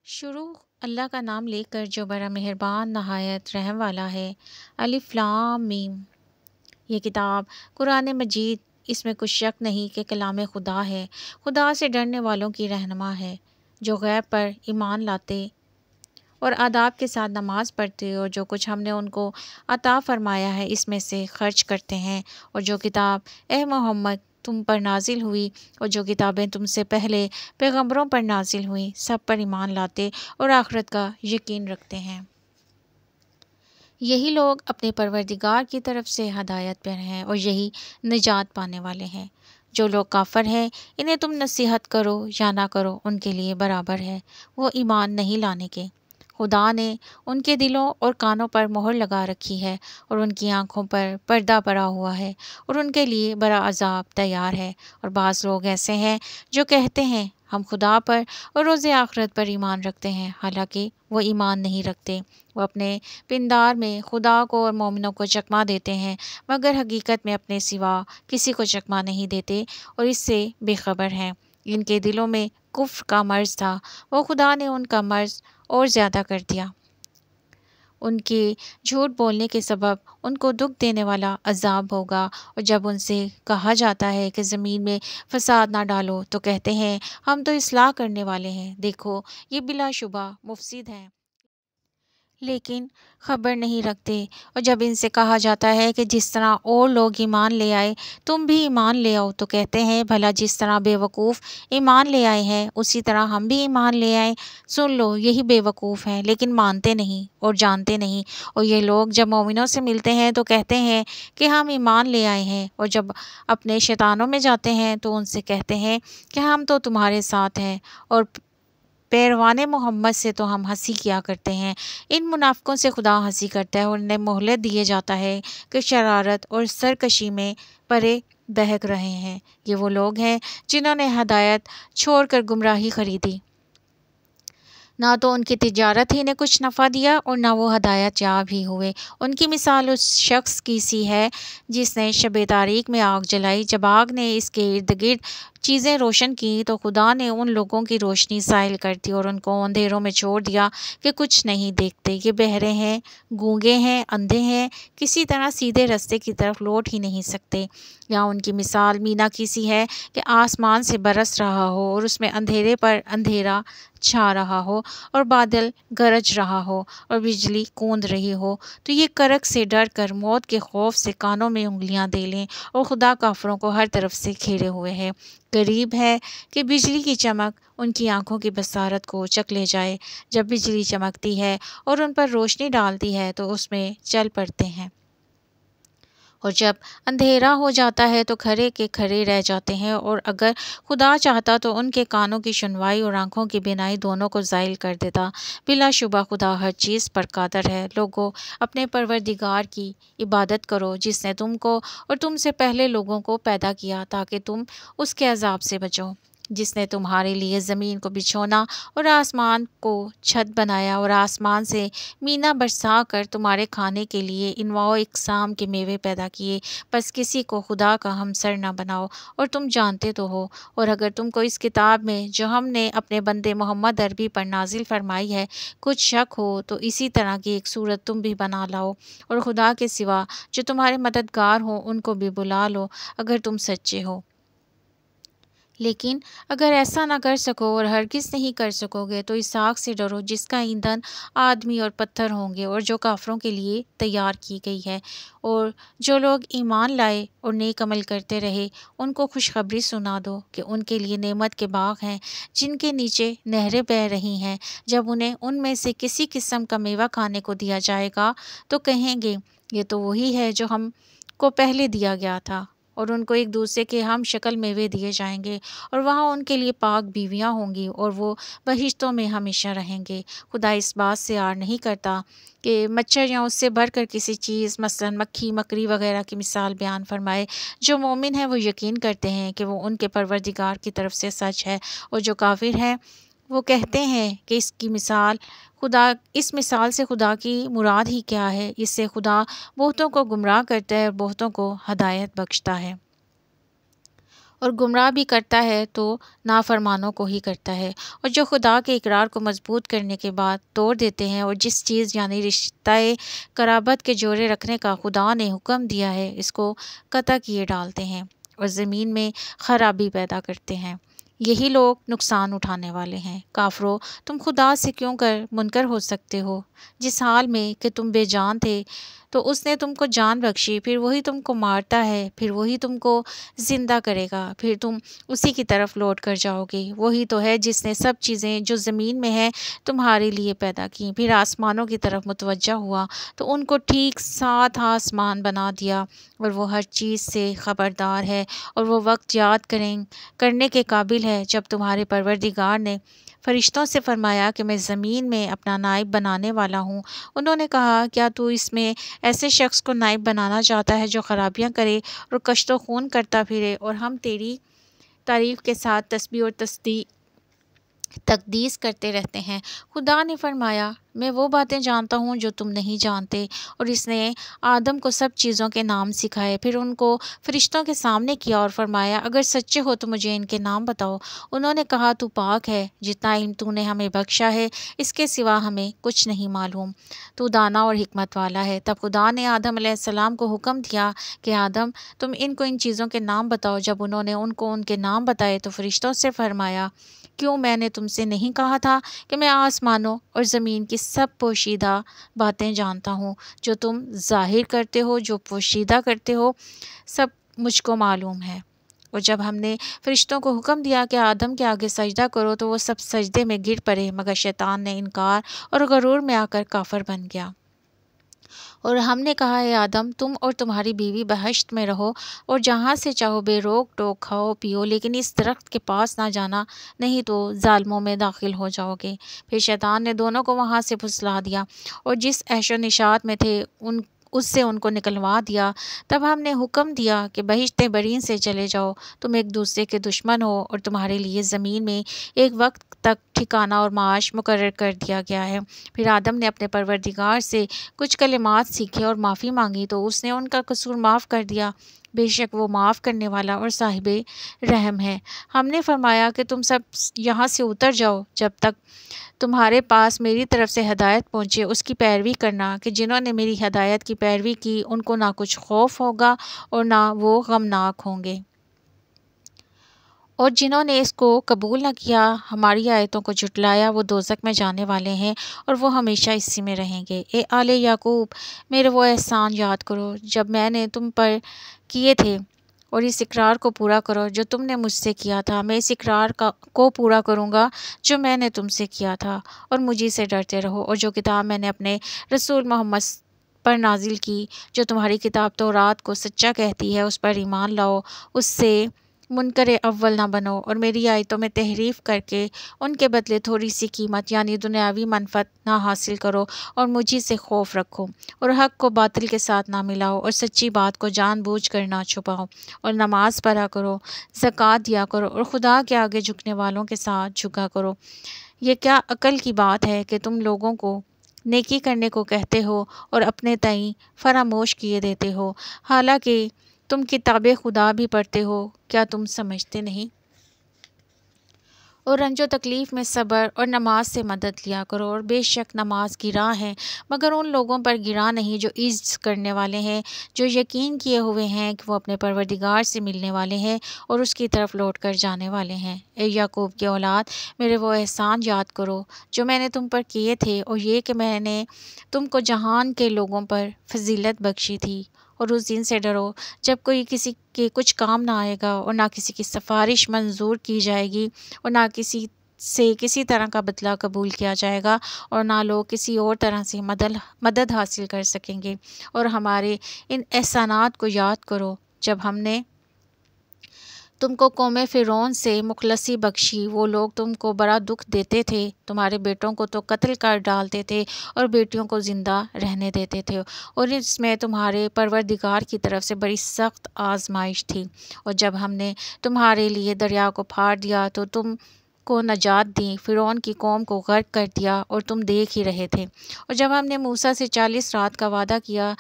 شروع اللہ کا نام لے کر جو بڑا مہربان نہایت رحم والا ہے۔ الف لام میم۔ یہ کتاب قرآن مجید، اس میں کچھ شک نہیں کہ کلام خدا ہے، خدا سے ڈرنے والوں کی رہنما ہے، جو غیب پر ایمان لاتے اور آداب کے ساتھ نماز پڑھتے اور جو کچھ ہم نے ان کو عطا فرمایا ہے اس میں سے خرچ کرتے ہیں، اور جو کتاب اے محمد تم پر نازل ہوئی اور جو کتابیں تم سے پہلے پیغمبروں پر نازل ہوئیں سب پر ایمان لاتے اور آخرت کا یقین رکھتے ہیں۔ یہی لوگ اپنے پروردگار کی طرف سے ہدایت پر ہیں اور یہی نجات پانے والے ہیں۔ جو لوگ کافر ہیں انہیں تم نصیحت کرو یا نہ کرو ان کے لیے برابر ہے، وہ ایمان نہیں لانے کے۔ خدا نے ان کے دلوں اور کانوں پر مہر لگا رکھی ہے اور ان کی آنکھوں پر پردہ پڑا ہوا ہے اور ان کے لیے بڑا عذاب تیار ہے۔ اور بعض لوگ ایسے ہیں جو کہتے ہیں ہم خدا پر اور روز آخرت پر ایمان رکھتے ہیں، حالانکہ وہ ایمان نہیں رکھتے۔ وہ اپنے پندار میں خدا کو اور مومنوں کو چکمہ دیتے ہیں، مگر حقیقت میں اپنے سوا کسی کو چکمہ نہیں دیتے اور اس سے بے خبر ہیں۔ ان کے دلوں میں کفر کا مرض تھا، وہ خدا نے ان کا مرض اور زیادہ کر دیا۔ ان کے جھوٹ بولنے کے سبب ان کو دکھ دینے والا عذاب ہوگا، اور جب ان سے کہا جاتا ہے کہ زمین میں فساد نہ ڈالو تو کہتے ہیں ہم تو اصلاح کرنے والے ہیں، دیکھو یہ بلا شبہ مفسد ہیں لیکن خبر نہیں رکھتے۔ اور جب ان سے کہا جاتا ہے کہ جس طرح اور لوگ ایمان لے آئے تم بھی ایمان لے آؤ تو کہتے ہیں بھلا جس طرح بے وقوف ایمان لے آئے ہیں اسی طرح ہم بھی ایمان لے آئیں۔ سن لو یہی بے وقوف ہیں لیکن مانتے نہیں اور جانتے نہیں۔ اور یہ لوگ جب مومنوں سے ملتے ہیں تو کہتے ہیں کہ ہم ایمان لے آئے ہیں، اور جب اپنے شیطانوں میں جاتے ہیں تو ان سے کہتے ہیں کہ ہم تو تمہارے ساتھ ہیں اور پیروان محمد سے تو ہم ہنسی کیا کرتے ہیں۔ ان منافقوں سے خدا ہنسی کرتا ہے اور انہیں مہلت دیے جاتا ہے کہ شرارت اور سرکشی میں پرے بہک رہے ہیں۔ یہ وہ لوگ ہیں جنہوں نے ہدایت چھوڑ کر گمراہی خریدی، نہ تو ان کی تجارت ہی نے کچھ نفع دیا اور نہ وہ ہدایت یاب ہی ہوئے۔ ان کی مثال اس شخص کی سی ہے جس نے شب تاریک میں آگ جلائی، جب آگ نے اس کے ارد گرد چیزیں روشن کی تو خدا نے ان لوگوں کی روشنی زائل کر دی اور ان کو اندھیروں میں چھوڑ دیا کہ کچھ نہیں دیکھتے۔ یہ بہرے ہیں، گونگے ہیں، اندھے ہیں، کسی طرح سیدھے رستے کی طرف لوٹ ہی نہیں سکتے۔ یا ان کی مثال مینا کی سی ہے کہ آسمان سے برس رہا ہو اور اس میں اندھیرے پر اندھیرا چھا رہا ہو اور بادل گرج رہا ہو اور بجلی کوند رہی ہو، تو یہ کرک سے ڈر کر موت کے خوف سے کانوں میں انگلیاں دے لیں، اور خدا کافروں کو ہر طرف سے گھیرے ہوئے ہے۔ قریب ہے کہ بجلی کی چمک ان کی آنکھوں کی بصارت کو چک لے جائے۔ جب بجلی چمکتی ہے اور ان پر روشنی ڈالتی ہے تو اس میں چل پڑتے ہیں، اور جب اندھیرا ہو جاتا ہے تو کھڑے کے کھڑے رہ جاتے ہیں۔ اور اگر خدا چاہتا تو ان کے کانوں کی سنوائی اور آنکھوں کی بینائی دونوں کو زائل کر دیتا۔ بلا شبہ خدا ہر چیز پر قادر ہے۔ لوگو اپنے پروردگار کی عبادت کرو جس نے تم کو اور تم سے پہلے لوگوں کو پیدا کیا تاکہ تم اس کے عذاب سے بچو، جس نے تمہارے لیے زمین کو بچھونا اور آسمان کو چھت بنایا اور آسمان سے مینا برسا کر تمہارے کھانے کے لیے انواع و اقسام کے میوے پیدا کیے، بس کسی کو خدا کا ہمسر نہ بناؤ، اور تم جانتے تو ہو۔ اور اگر تم کو اس کتاب میں جو ہم نے اپنے بندے محمد عربی پر نازل فرمائی ہے کچھ شک ہو تو اسی طرح کی ایک صورت تم بھی بنا لاؤ، اور خدا کے سوا جو تمہارے مددگار ہوں ان کو بھی بلا لو اگر تم سچے ہو۔ لیکن اگر ایسا نہ کر سکو اور ہرگز نہیں کر سکو گے تو اس آگ سے ڈرو جس کا ایندھن آدمی اور پتھر ہوں گے اور جو کافروں کے لیے تیار کی گئی ہے۔ اور جو لوگ ایمان لائے اور نیک عمل کرتے رہے ان کو خوشخبری سنا دو کہ ان کے لیے نعمت کے باغ ہیں جن کے نیچے نہریں بہہ رہی ہیں۔ جب انہیں ان میں سے کسی قسم کا میوہ کھانے کو دیا جائے گا تو کہیں گے یہ تو وہی ہے جو ہم کو پہلے دیا گیا تھا، اور ان کو ایک دوسرے کے ہم شکل میوے دیے جائیں گے، اور وہاں ان کے لیے پاک بیویاں ہوں گی اور وہ بہشتوں میں ہمیشہ رہیں گے۔ خدا اس بات سے عار نہیں کرتا کہ مچھر یا اس سے بڑھ کر کسی چیز مثلا مکھی مکری وغیرہ کی مثال بیان فرمائے۔ جو مومن ہیں وہ یقین کرتے ہیں کہ وہ ان کے پروردگار کی طرف سے سچ ہے، اور جو کافر ہیں وہ کہتے ہیں کہ اس مثال سے خدا کی مراد ہی کیا ہے۔ اس سے خدا بہتوں کو گمراہ کرتا ہے اور بہتوں کو ہدایت بخشتا ہے۔ اور گمراہ بھی کرتا ہے تو نافرمانوں کو ہی کرتا ہے، اور جو خدا کے اقرار کو مضبوط کرنے کے بعد توڑ دیتے ہیں اور جس چیز یعنی رشتہ قرابت کے جوڑے رکھنے کا خدا نے حکم دیا ہے اس کو قطع کیے ڈالتے ہیں اور زمین میں خرابی پیدا کرتے ہیں، یہی لوگ نقصان اٹھانے والے ہیں۔ کافرو، تم خدا سے کیوں کر منکر ہو سکتے ہو؟ جس حال میں کہ تم بے جان تھے تو اس نے تم کو جان بخشی، پھر وہی تم کو مارتا ہے، پھر وہی تم کو زندہ کرے گا، پھر تم اسی کی طرف لوٹ کر جاؤ گے۔ وہی تو ہے جس نے سب چیزیں جو زمین میں ہیں تمہارے لیے پیدا کی، پھر آسمانوں کی طرف متوجہ ہوا تو ان کو ٹھیک 7 آسمان بنا دیا، اور وہ ہر چیز سے خبردار ہے، اور وہ وقت یاد کرنے کے قابل ہے جب تمہارے پروردگار نے فرشتوں سے فرمایا کہ میں زمین میں اپنا نائب بنانے والا ہوں۔ انہوں نے کہا، کیا تو اس میں ایسے شخص کو نائب بنانا چاہتا ہے جو خرابیاں کرے اور کشت و خون کرتا پھرے؟ اور ہم تیری تعریف کے ساتھ تسبیح اور تقدیس کرتے رہتے ہیں۔ خدا نے فرمایا، میں وہ باتیں جانتا ہوں جو تم نہیں جانتے، اور اس نے آدم کو سب چیزوں کے نام سکھائے، پھر ان کو فرشتوں کے سامنے کیا اور فرمایا، اگر سچے ہو تو مجھے ان کے نام بتاؤ۔ انہوں نے کہا، تو پاک ہے، جتنا علم تو نے ہمیں بخشا ہے اس کے سوا ہمیں کچھ نہیں معلوم، تو دانا اور حکمت والا ہے۔ تب خدا نے آدم علیہ السلام کو حکم دیا کہ آدم، تم ان چیزوں کے نام بتاؤ۔ جب انہوں نے ان کو ان کے نام بتائے تو فرشتوں سے فرمایا، کیوں میں نے تم سے نہیں کہا تھا کہ میں آسمانوں اور زمین کی سب پوشیدہ باتیں جانتا ہوں؟ جو تم ظاہر کرتے ہو، جو پوشیدہ کرتے ہو، سب مجھ کو معلوم ہے۔ اور جب ہم نے فرشتوں کو حکم دیا کہ آدم کے آگے سجدہ کرو تو وہ سب سجدے میں گر پڑے، مگر شیطان نے انکار اور غرور میں آ کر کافر بن گیا۔ اور ہم نے کہا، اے آدم، تم اور تمہاری بیوی بہشت میں رہو اور جہاں سے چاہو بے روک ٹوک کھاؤ پیو، لیکن اس درخت کے پاس نہ جانا، نہیں تو ظالموں میں داخل ہو جاؤ گے۔ پھر شیطان نے دونوں کو وہاں سے پھسلا دیا اور جس عیش و نشاط میں تھے اس سے ان کو نکلوا دیا۔ تب ہم نے حکم دیا کہ بہشت برین سے چلے جاؤ، تم ایک دوسرے کے دشمن ہو اور تمہارے لیے زمین میں ایک وقت تک ٹھکانہ اور معاش مقرر کر دیا گیا ہے۔ پھر آدم نے اپنے پروردگار سے کچھ کلمات سیکھے اور معافی مانگی تو اس نے ان کا قصور معاف کر دیا، بے شک وہ معاف کرنے والا اور صاحب رحم ہے۔ ہم نے فرمایا کہ تم سب یہاں سے اتر جاؤ، جب تک تمہارے پاس میری طرف سے ہدایت پہنچے اس کی پیروی کرنا، کہ جنہوں نے میری ہدایت کی پیروی کی ان کو نہ کچھ خوف ہوگا اور نہ وہ غمناک ہوں گے، اور جنہوں نے اس کو قبول نہ کیا، ہماری آیتوں کو جھٹلایا، وہ دوزخ میں جانے والے ہیں اور وہ ہمیشہ اسی میں رہیں گے۔ اے آل یعقوب، میرے وہ احسان یاد کرو جب میں نے تم پر کیے تھے، اور اس اقرار کو پورا کرو جو تم نے مجھ سے کیا تھا۔ میں اس اقرار کو پورا کروں گا جو میں نے تم سے کیا تھا، اور مجھے سے ڈرتے رہو، اور جو کتاب میں نے اپنے رسول محمد پر نازل کی، جو تمہاری کتاب تورات کو سچا کہتی ہے، اس پر ایمان لاؤ، اس سے منکر اول نہ بنو، اور میری آیتوں میں تحریف کر کے ان کے بدلے تھوڑی سی قیمت یعنی دنیاوی منفعت نہ حاصل کرو، اور مجھے سے خوف رکھو، اور حق کو باطل کے ساتھ نہ ملاؤ، اور سچی بات کو جان بوجھ کر نہ چھپاؤ، اور نماز پڑھا کرو، زکوٰۃ دیا کرو، اور خدا کے آگے جھکنے والوں کے ساتھ جھکا کرو۔ یہ کیا عقل کی بات ہے کہ تم لوگوں کو نیکی کرنے کو کہتے ہو اور اپنے تئیں فراموش کیے دیتے ہو، حالانکہ تم کتاب خدا بھی پڑھتے ہو، کیا تم سمجھتے نہیں؟ اور رنج و تکلیف میں صبر اور نماز سے مدد لیا کرو، اور بے شک نماز گراں ہے مگر ان لوگوں پر گراں نہیں جو عجز کرنے والے ہیں، جو یقین کیے ہوئے ہیں کہ وہ اپنے پروردگار سے ملنے والے ہیں اور اس کی طرف لوٹ کر جانے والے ہیں۔ اے یعقوب کی اولاد، میرے وہ احسان یاد کرو جو میں نے تم پر کیے تھے، اور یہ کہ میں نے تم کو جہان کے لوگوں پر فضیلت بخشی تھی، اور اس دن سے ڈرو جب کوئی کسی کے کچھ کام نہ آئے گا، اور نہ کسی کی سفارش منظور کی جائے گی، اور نہ کسی سے کسی طرح کا بدلہ قبول کیا جائے گا، اور نہ لوگ کسی اور طرح سے مدد حاصل کر سکیں گے۔ اور ہمارے ان احسانات کو یاد کرو جب ہم نے تم کو قوم فرعون سے مخلصی بخشی، وہ لوگ تم کو بڑا دکھ دیتے تھے، تمہارے بیٹوں کو تو قتل کر ڈالتے تھے اور بیٹیوں کو زندہ رہنے دیتے تھے، اور اس میں تمہارے پروردگار کی طرف سے بڑی سخت آزمائش تھی۔ اور جب ہم نے تمہارے لیے دریا کو پھاڑ دیا تو تم کو نجات دی، فرعون کی قوم کو غرق کر دیا، اور تم دیکھ ہی رہے تھے۔ اور جب ہم نے موسیٰ سے 40 رات کا وعدہ کیا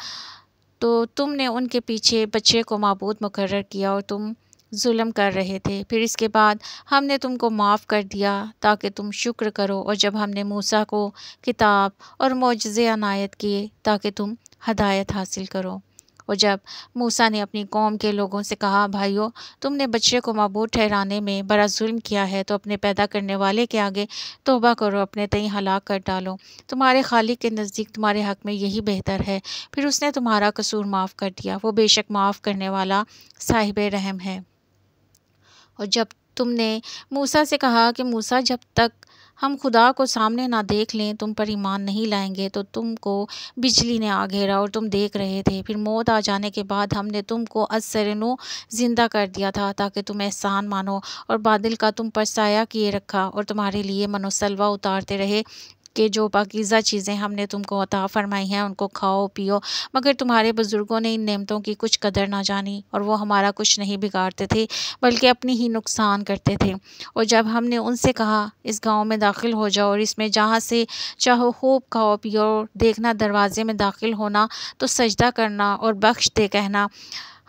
تو تم نے ان کے پیچھے بچے کو معبود مقرر کیا، اور تم ظلم کر رہے تھے۔ پھر اس کے بعد ہم نے تم کو معاف کر دیا تاکہ تم شکر کرو، اور جب ہم نے موسیٰ کو کتاب اور معجزے عنایت کیے تاکہ تم ہدایت حاصل کرو۔ اور جب موسیٰ نے اپنی قوم کے لوگوں سے کہا، بھائیو، تم نے بچے کو معبود ٹھہرانے میں بڑا ظلم کیا ہے، تو اپنے پیدا کرنے والے کے آگے توبہ کرو، اپنے تئیں ہلاک کر ڈالو، تمہارے خالق کے نزدیک تمہارے حق میں یہی بہتر ہے۔ پھر اس نے تمہارا قصور معاف کر دیا، وہ بے شک معاف کرنے والا صاحب رحم ہے۔ اور جب تم نے موسیٰ سے کہا کہ موسیٰ، جب تک ہم خدا کو سامنے نہ دیکھ لیں تم پر ایمان نہیں لائیں گے، تو تم کو بجلی نے آ گھیرا اور تم دیکھ رہے تھے۔ پھر موت آ جانے کے بعد ہم نے تم کو از سر نو زندہ کر دیا تھا تاکہ تم احسان مانو، اور بادل کا تم پر سایہ کیے رکھا، اور تمہارے لیے من و سلوہ اتارتے رہے کہ جو پاکیزہ چیزیں ہم نے تم کو عطا فرمائی ہیں ان کو کھاؤ پیو، مگر تمہارے بزرگوں نے ان نعمتوں کی کچھ قدر نہ جانی، اور وہ ہمارا کچھ نہیں بگاڑتے تھے بلکہ اپنی ہی نقصان کرتے تھے۔ اور جب ہم نے ان سے کہا، اس گاؤں میں داخل ہو جاؤ، اور اس میں جہاں سے چاہو خوب کھاؤ پیو، اور دیکھنا دروازے میں داخل ہونا تو سجدہ کرنا اور بخش دے کہنا،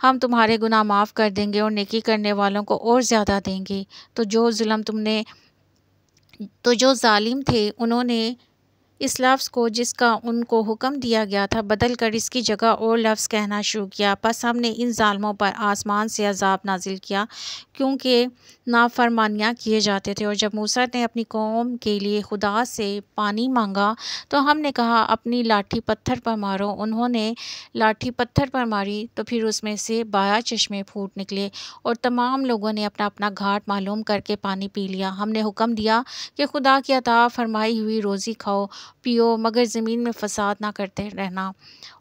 ہم تمہارے گناہ معاف کر دیں گے اور نیکی کرنے والوں کو اور زیادہ دیں گے۔ تو جو ظالم تھے انہوں نے اس لفظ کو جس کا ان کو حکم دیا گیا تھا بدل کر اس کی جگہ اور لفظ کہنا شروع کیا۔ پس ہم نے ان ظالموں پر آسمان سے عذاب نازل کیا کیونکہ نافرمانیاں کیے جاتے تھے۔ اور جب موسیٰ نے اپنی قوم کے لیے خدا سے پانی مانگا تو ہم نے کہا، اپنی لاٹھی پتھر پر مارو۔ انہوں نے لاٹھی پتھر پر ماری تو پھر اس میں سے 12 چشمے پھوٹ نکلے، اور تمام لوگوں نے اپنا اپنا گھاٹ معلوم کر کے پانی پی لیا۔ ہم نے حکم دیا کہ خدا کی عطا فرمائی ہوئی روزی کھاؤ پیو، مگر زمین میں فساد نہ کرتے رہنا۔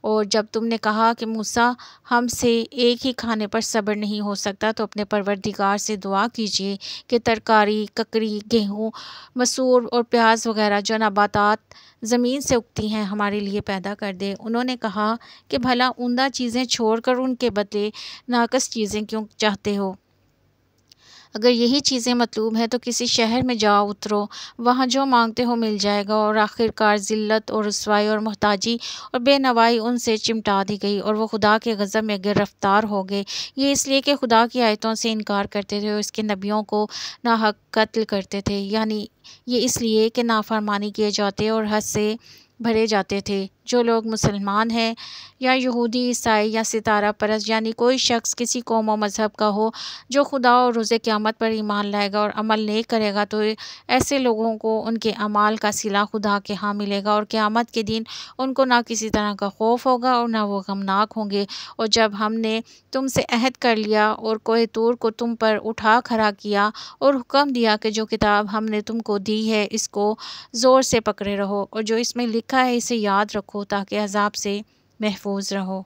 اور جب تم نے کہا کہ موسیٰ، ہم سے ایک ہی کھانے پر صبر نہیں ہو سکتا، تو اپنے پروردگار سے دعا کیجیے کہ ترکاری، ککڑی، گیہوں، مسور اور پیاز وغیرہ جو نباتات زمین سے اگتی ہیں ہمارے لیے پیدا کر دے۔ انہوں نے کہا کہ بھلا عمدہ چیزیں چھوڑ کر ان کے بدلے ناقص چیزیں کیوں چاہتے ہو؟ اگر یہی چیزیں مطلوب ہیں تو کسی شہر میں جا اترو، وہاں جو مانگتے ہو مل جائے گا۔ اور آخرکار ذلت اور رسوائی اور محتاجی اور بے نوائی ان سے چمٹا دی گئی، اور وہ خدا کے غضب میں گرفتار ہو گئے، یہ اس لیے کہ خدا کی آیتوں سے انکار کرتے تھے اور اس کے نبیوں کو ناحق قتل کرتے تھے، یعنی یہ اس لیے کہ نافرمانی کیے جاتے اور حد سے بھرے جاتے تھے۔ جو لوگ مسلمان ہیں یا یہودی، عیسائی یا ستارہ پرست، یعنی کوئی شخص کسی قوم و مذہب کا ہو، جو خدا اور روز قیامت پر ایمان لائے گا اور عمل نیک کرے گا، تو ایسے لوگوں کو ان کے اعمال کا صلہ خدا کے ہاں ملے گا، اور قیامت کے دن ان کو نہ کسی طرح کا خوف ہوگا اور نہ وہ غمناک ہوں گے۔ اور جب ہم نے تم سے عہد کر لیا اور کوہ طور کو تم پر اٹھا کھڑا کیا اور حکم دیا کہ جو کتاب ہم نے تم کو دی ہے اس کو زور سے پکڑے رہو، اور جو اس میں لکھا ہے اسے یاد رکھو تاکہ عذاب سے محفوظ رہو،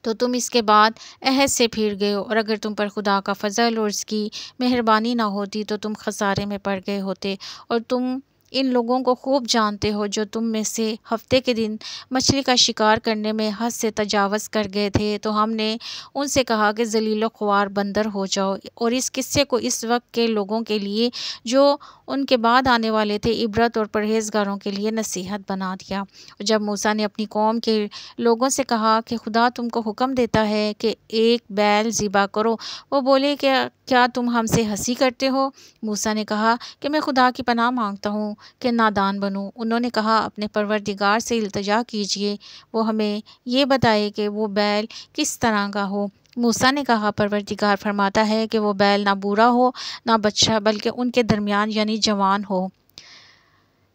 تو تم اس کے بعد عہد سے پھر گئے ہو، اور اگر تم پر خدا کا فضل اور اس کی مہربانی نہ ہوتی تو تم خسارے میں پڑ گئے ہوتے۔ اور تم ان لوگوں کو خوب جانتے ہو جو تم میں سے ہفتے کے دن مچھلی کا شکار کرنے میں حد سے تجاوز کر گئے تھے، تو ہم نے ان سے کہا کہ ذلیل و خوار بندر ہو جاؤ، اور اس قصے کو اس وقت کے لوگوں کے لیے جو ان کے بعد آنے والے تھے عبرت اور پرہیزگاروں کے لیے نصیحت بنا دیا۔ اور جب موسیٰ نے اپنی قوم کے لوگوں سے کہا کہ خدا تم کو حکم دیتا ہے کہ ایک بیل ذبح کرو، وہ بولے کہ کیا تم ہم سے ہنسی کرتے ہو؟ موسیٰ نے کہا کہ میں خدا کی پناہ مانگتا ہوں کہ نادان بنوں۔ انہوں نے کہا، اپنے پروردگار سے التجا کیجیے، وہ ہمیں یہ بتائے کہ وہ بیل کس طرح کا ہو۔ موسیٰ نے کہا، پروردگار فرماتا ہے کہ وہ بیل نہ بوڑھا ہو نہ بچہ، بلکہ ان کے درمیان یعنی جوان ہو۔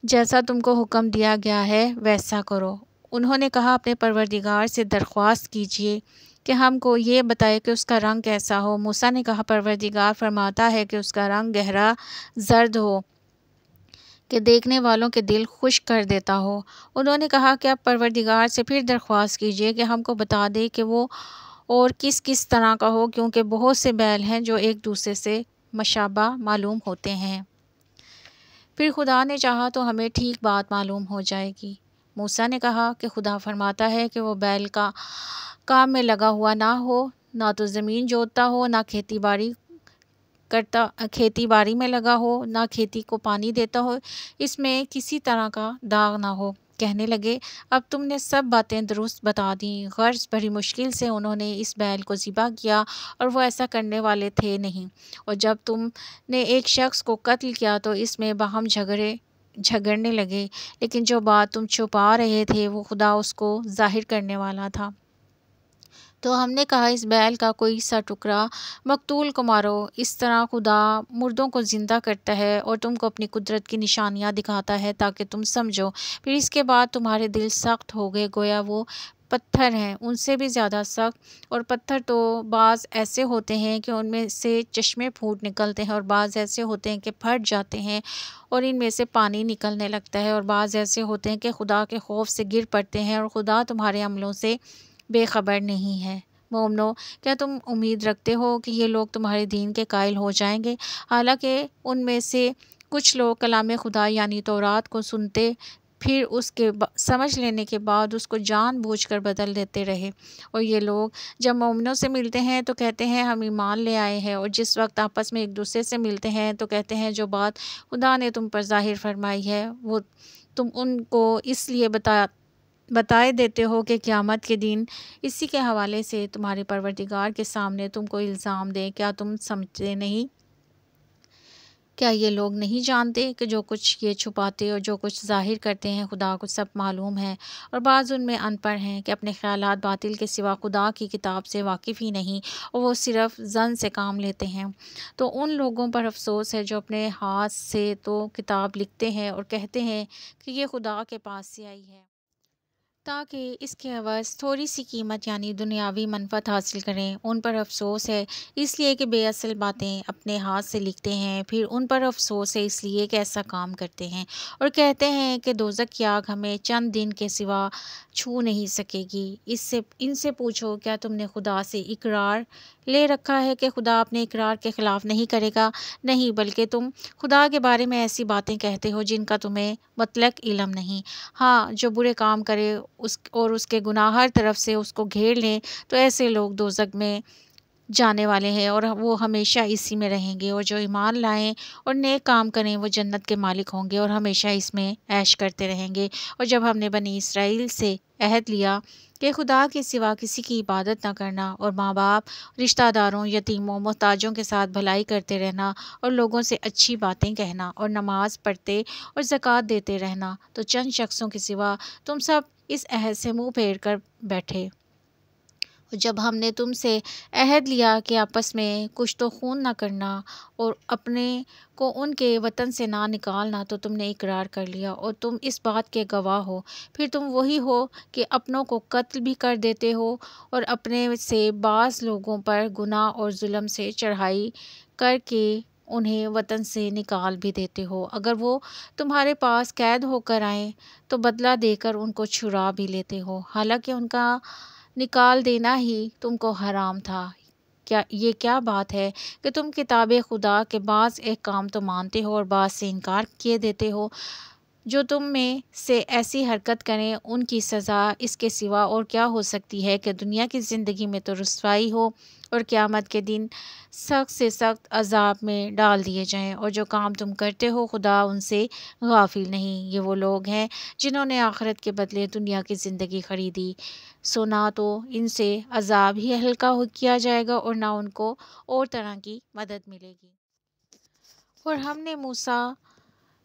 جیسا تم کو حکم دیا گیا ہے ویسا کرو۔ انہوں نے کہا، اپنے پروردگار سے درخواست کیجیے کہ ہم کو یہ بتائے کہ اس کا رنگ کیسا ہو۔ موسیٰ نے کہا، پروردگار فرماتا ہے کہ اس کا رنگ گہرا زرد ہو کہ دیکھنے والوں کے دل خوش کر دیتا ہو۔ انہوں نے کہا کہ اب پروردگار سے پھر درخواست کیجیے کہ ہم کو بتا دے کہ وہ اور کس طرح کا ہو، کیونکہ بہت سے بیل ہیں جو ایک دوسرے سے مشابہ معلوم ہوتے ہیں۔ پھر خدا نے چاہا تو ہمیں ٹھیک بات معلوم ہو جائے گی۔ موسیٰ نے کہا کہ خدا فرماتا ہے کہ وہ بیل کا کام میں لگا ہوا نہ ہو، نہ تو زمین جوتتا ہو، نہ کھیتی باڑی میں لگا ہو، نہ کھیتی کو پانی دیتا ہو، اس میں کسی طرح کا داغ نہ ہو، کہنے لگے اب تم نے سب باتیں درست بتا دیں۔ غرض بڑی مشکل سے انہوں نے اس بیل کو ذبح کیا اور وہ ایسا کرنے والے تھے نہیں، اور جب تم نے ایک شخص کو قتل کیا تو اس میں باہم جھگڑنے لگے، لیکن جو بات تم چھپا رہے تھے وہ خدا اس کو ظاہر کرنے والا تھا۔ تو ہم نے کہا اس بیل کا کوئی سا ٹکڑا مقتول کو مارو، اس طرح خدا مردوں کو زندہ کرتا ہے اور تم کو اپنی قدرت کی نشانیاں دکھاتا ہے تاکہ تم سمجھو۔ پھر اس کے بعد تمہارے دل سخت ہو گئے، گویا وہ پتھر ہیں، ان سے بھی زیادہ سخت، اور پتھر تو بعض ایسے ہوتے ہیں کہ ان میں سے چشمے پھوٹ نکلتے ہیں، اور بعض ایسے ہوتے ہیں کہ پھٹ جاتے ہیں اور ان میں سے پانی نکلنے لگتا ہے، اور بعض ایسے ہوتے ہیں کہ خدا کے خوف سے گر پڑتے ہیں، اور خدا تمہارے عملوں سے بے خبر نہیں ہے۔ مومنو، کیا تم امید رکھتے ہو کہ یہ لوگ تمہارے دین کے قائل ہو جائیں گے؟ حالانکہ ان میں سے کچھ لوگ کلام خدا یعنی تورات کو سنتے، پھر اس کے سمجھ لینے کے بعد اس کو جان بوجھ کر بدل دیتے رہے، اور یہ لوگ جب مومنوں سے ملتے ہیں تو کہتے ہیں ہم ایمان لے آئے ہیں، اور جس وقت آپس میں ایک دوسرے سے ملتے ہیں تو کہتے ہیں جو بات خدا نے تم پر ظاہر فرمائی ہے وہ تم ان کو اس لیے بتائے دیتے ہو کہ قیامت کے دن اسی کے حوالے سے تمہارے پروردگار کے سامنے تم کو الزام دیں۔ کیا تم سمجھتے نہیں؟ کیا یہ لوگ نہیں جانتے کہ جو کچھ یہ چھپاتے اور جو کچھ ظاہر کرتے ہیں خدا کو سب معلوم ہے؟ اور بعض ان میں ان پڑھ ہیں کہ اپنے خیالات باطل کے سوا خدا کی کتاب سے واقف ہی نہیں، اور وہ صرف ظن سے کام لیتے ہیں۔ تو ان لوگوں پر افسوس ہے جو اپنے ہاتھ سے تو کتاب لکھتے ہیں اور کہتے ہیں کہ یہ خدا کے پاس سے آئی ہے، تاکہ اس کے عوض تھوڑی سی قیمت یعنی دنیاوی منفعت حاصل کریں۔ ان پر افسوس ہے اس لیے کہ بے اصل باتیں اپنے ہاتھ سے لکھتے ہیں، پھر ان پر افسوس ہے اس لیے کہ ایسا کام کرتے ہیں، اور کہتے ہیں کہ دوزخ کی آگ ہمیں چند دن کے سوا چھو نہیں سکے گی۔ ان سے پوچھو کیا تم نے خدا سے اقرار لے رکھا ہے کہ خدا اپنے اقرار کے خلاف نہیں کرے گا؟ نہیں، بلکہ تم خدا کے بارے میں ایسی باتیں کہتے ہو جن کا تمہیں مطلق علم نہیں۔ ہاں، جو برے کام کرے اور اس کے گناہ ہر طرف سے اس کو گھیر لیں تو ایسے لوگ دوزخ میں جانے والے ہیں اور وہ ہمیشہ اسی میں رہیں گے، اور جو ایمان لائیں اور نیک کام کریں وہ جنت کے مالک ہوں گے اور ہمیشہ اس میں عیش کرتے رہیں گے۔ اور جب ہم نے بنی اسرائیل سے عہد لیا کہ خدا کے سوا کسی کی عبادت نہ کرنا، اور ماں باپ، رشتہ داروں، یتیموں، محتاجوں کے ساتھ بھلائی کرتے رہنا، اور لوگوں سے اچھی باتیں کہنا، اور نماز پڑھتے اور زکوٰۃ دیتے رہنا، تو چند شخصوں کے سوا تم سب اس عہد سے منہ پھیر کر بیٹھے۔ اور جب ہم نے تم سے عہد لیا کہ آپس میں کشت و خون نہ کرنا اور اپنے کو ان کے وطن سے نہ نکالنا، تو تم نے اقرار کر لیا اور تم اس بات کے گواہ ہو۔ پھر تم وہی ہو کہ اپنوں کو قتل بھی کر دیتے ہو اور اپنے سے بعض لوگوں پر گناہ اور ظلم سے چڑھائی کر کے انہیں وطن سے نکال بھی دیتے ہو۔ اگر وہ تمہارے پاس قید ہو کر آئیں تو بدلہ دے کر ان کو چھڑا بھی لیتے ہو، حالانکہ ان کا نکال دینا ہی تم کو حرام تھا۔ یہ کیا بات ہے کہ تم کتاب خدا کے بعض احکام تو مانتے ہو اور بعض سے انکار کیے دیتے ہو؟ جو تم میں سے ایسی حرکت کریں ان کی سزا اس کے سوا اور کیا ہو سکتی ہے کہ دنیا کی زندگی میں تو رسوائی ہو اور قیامت کے دن سخت سے سخت عذاب میں ڈال دیے جائیں۔ اور جو کام تم کرتے ہو خدا ان سے غافل نہیں۔ یہ وہ لوگ ہیں جنہوں نے آخرت کے بدلے دنیا کی زندگی خریدی، سو نہ تو ان سے عذاب ہی ہلکا کیا جائے گا اور نہ ان کو اور طرح کی مدد ملے گی۔ اور ہم نے موسیٰ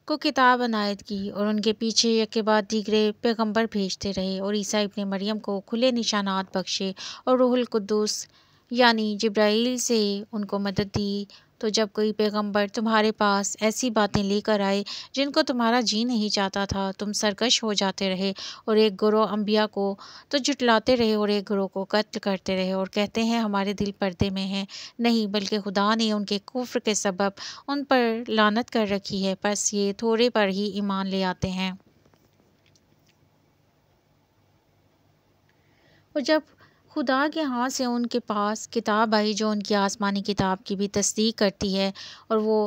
کو کتاب عنایت کی اور ان کے پیچھے یکے بعد دیگرے پیغمبر بھیجتے رہے، اور عیسیٰ ابن مریم کو کھلے نشانات بخشے اور روح القدس یعنی جبرائیل سے ان کو مدد دی۔ تو جب کوئی پیغمبر تمہارے پاس ایسی باتیں لے کر آئے جن کو تمہارا جی نہیں چاہتا تھا، تم سرکش ہو جاتے رہے اور ایک گروہ انبیاء کو تو جھٹلاتے رہے اور ایک گروہ کو قتل کرتے رہے اور کہتے ہیں ہمارے دل پردے میں ہیں۔ نہیں، بلکہ خدا نے ان کے کفر کے سبب ان پر لعنت کر رکھی ہے، پس یہ تھوڑے پر ہی ایمان لے آتے ہیں۔ اور جب خدا کے ہاتھ سے ان کے پاس کتاب آئی جو ان کی آسمانی کتاب کی بھی تصدیق کرتی ہے، اور وہ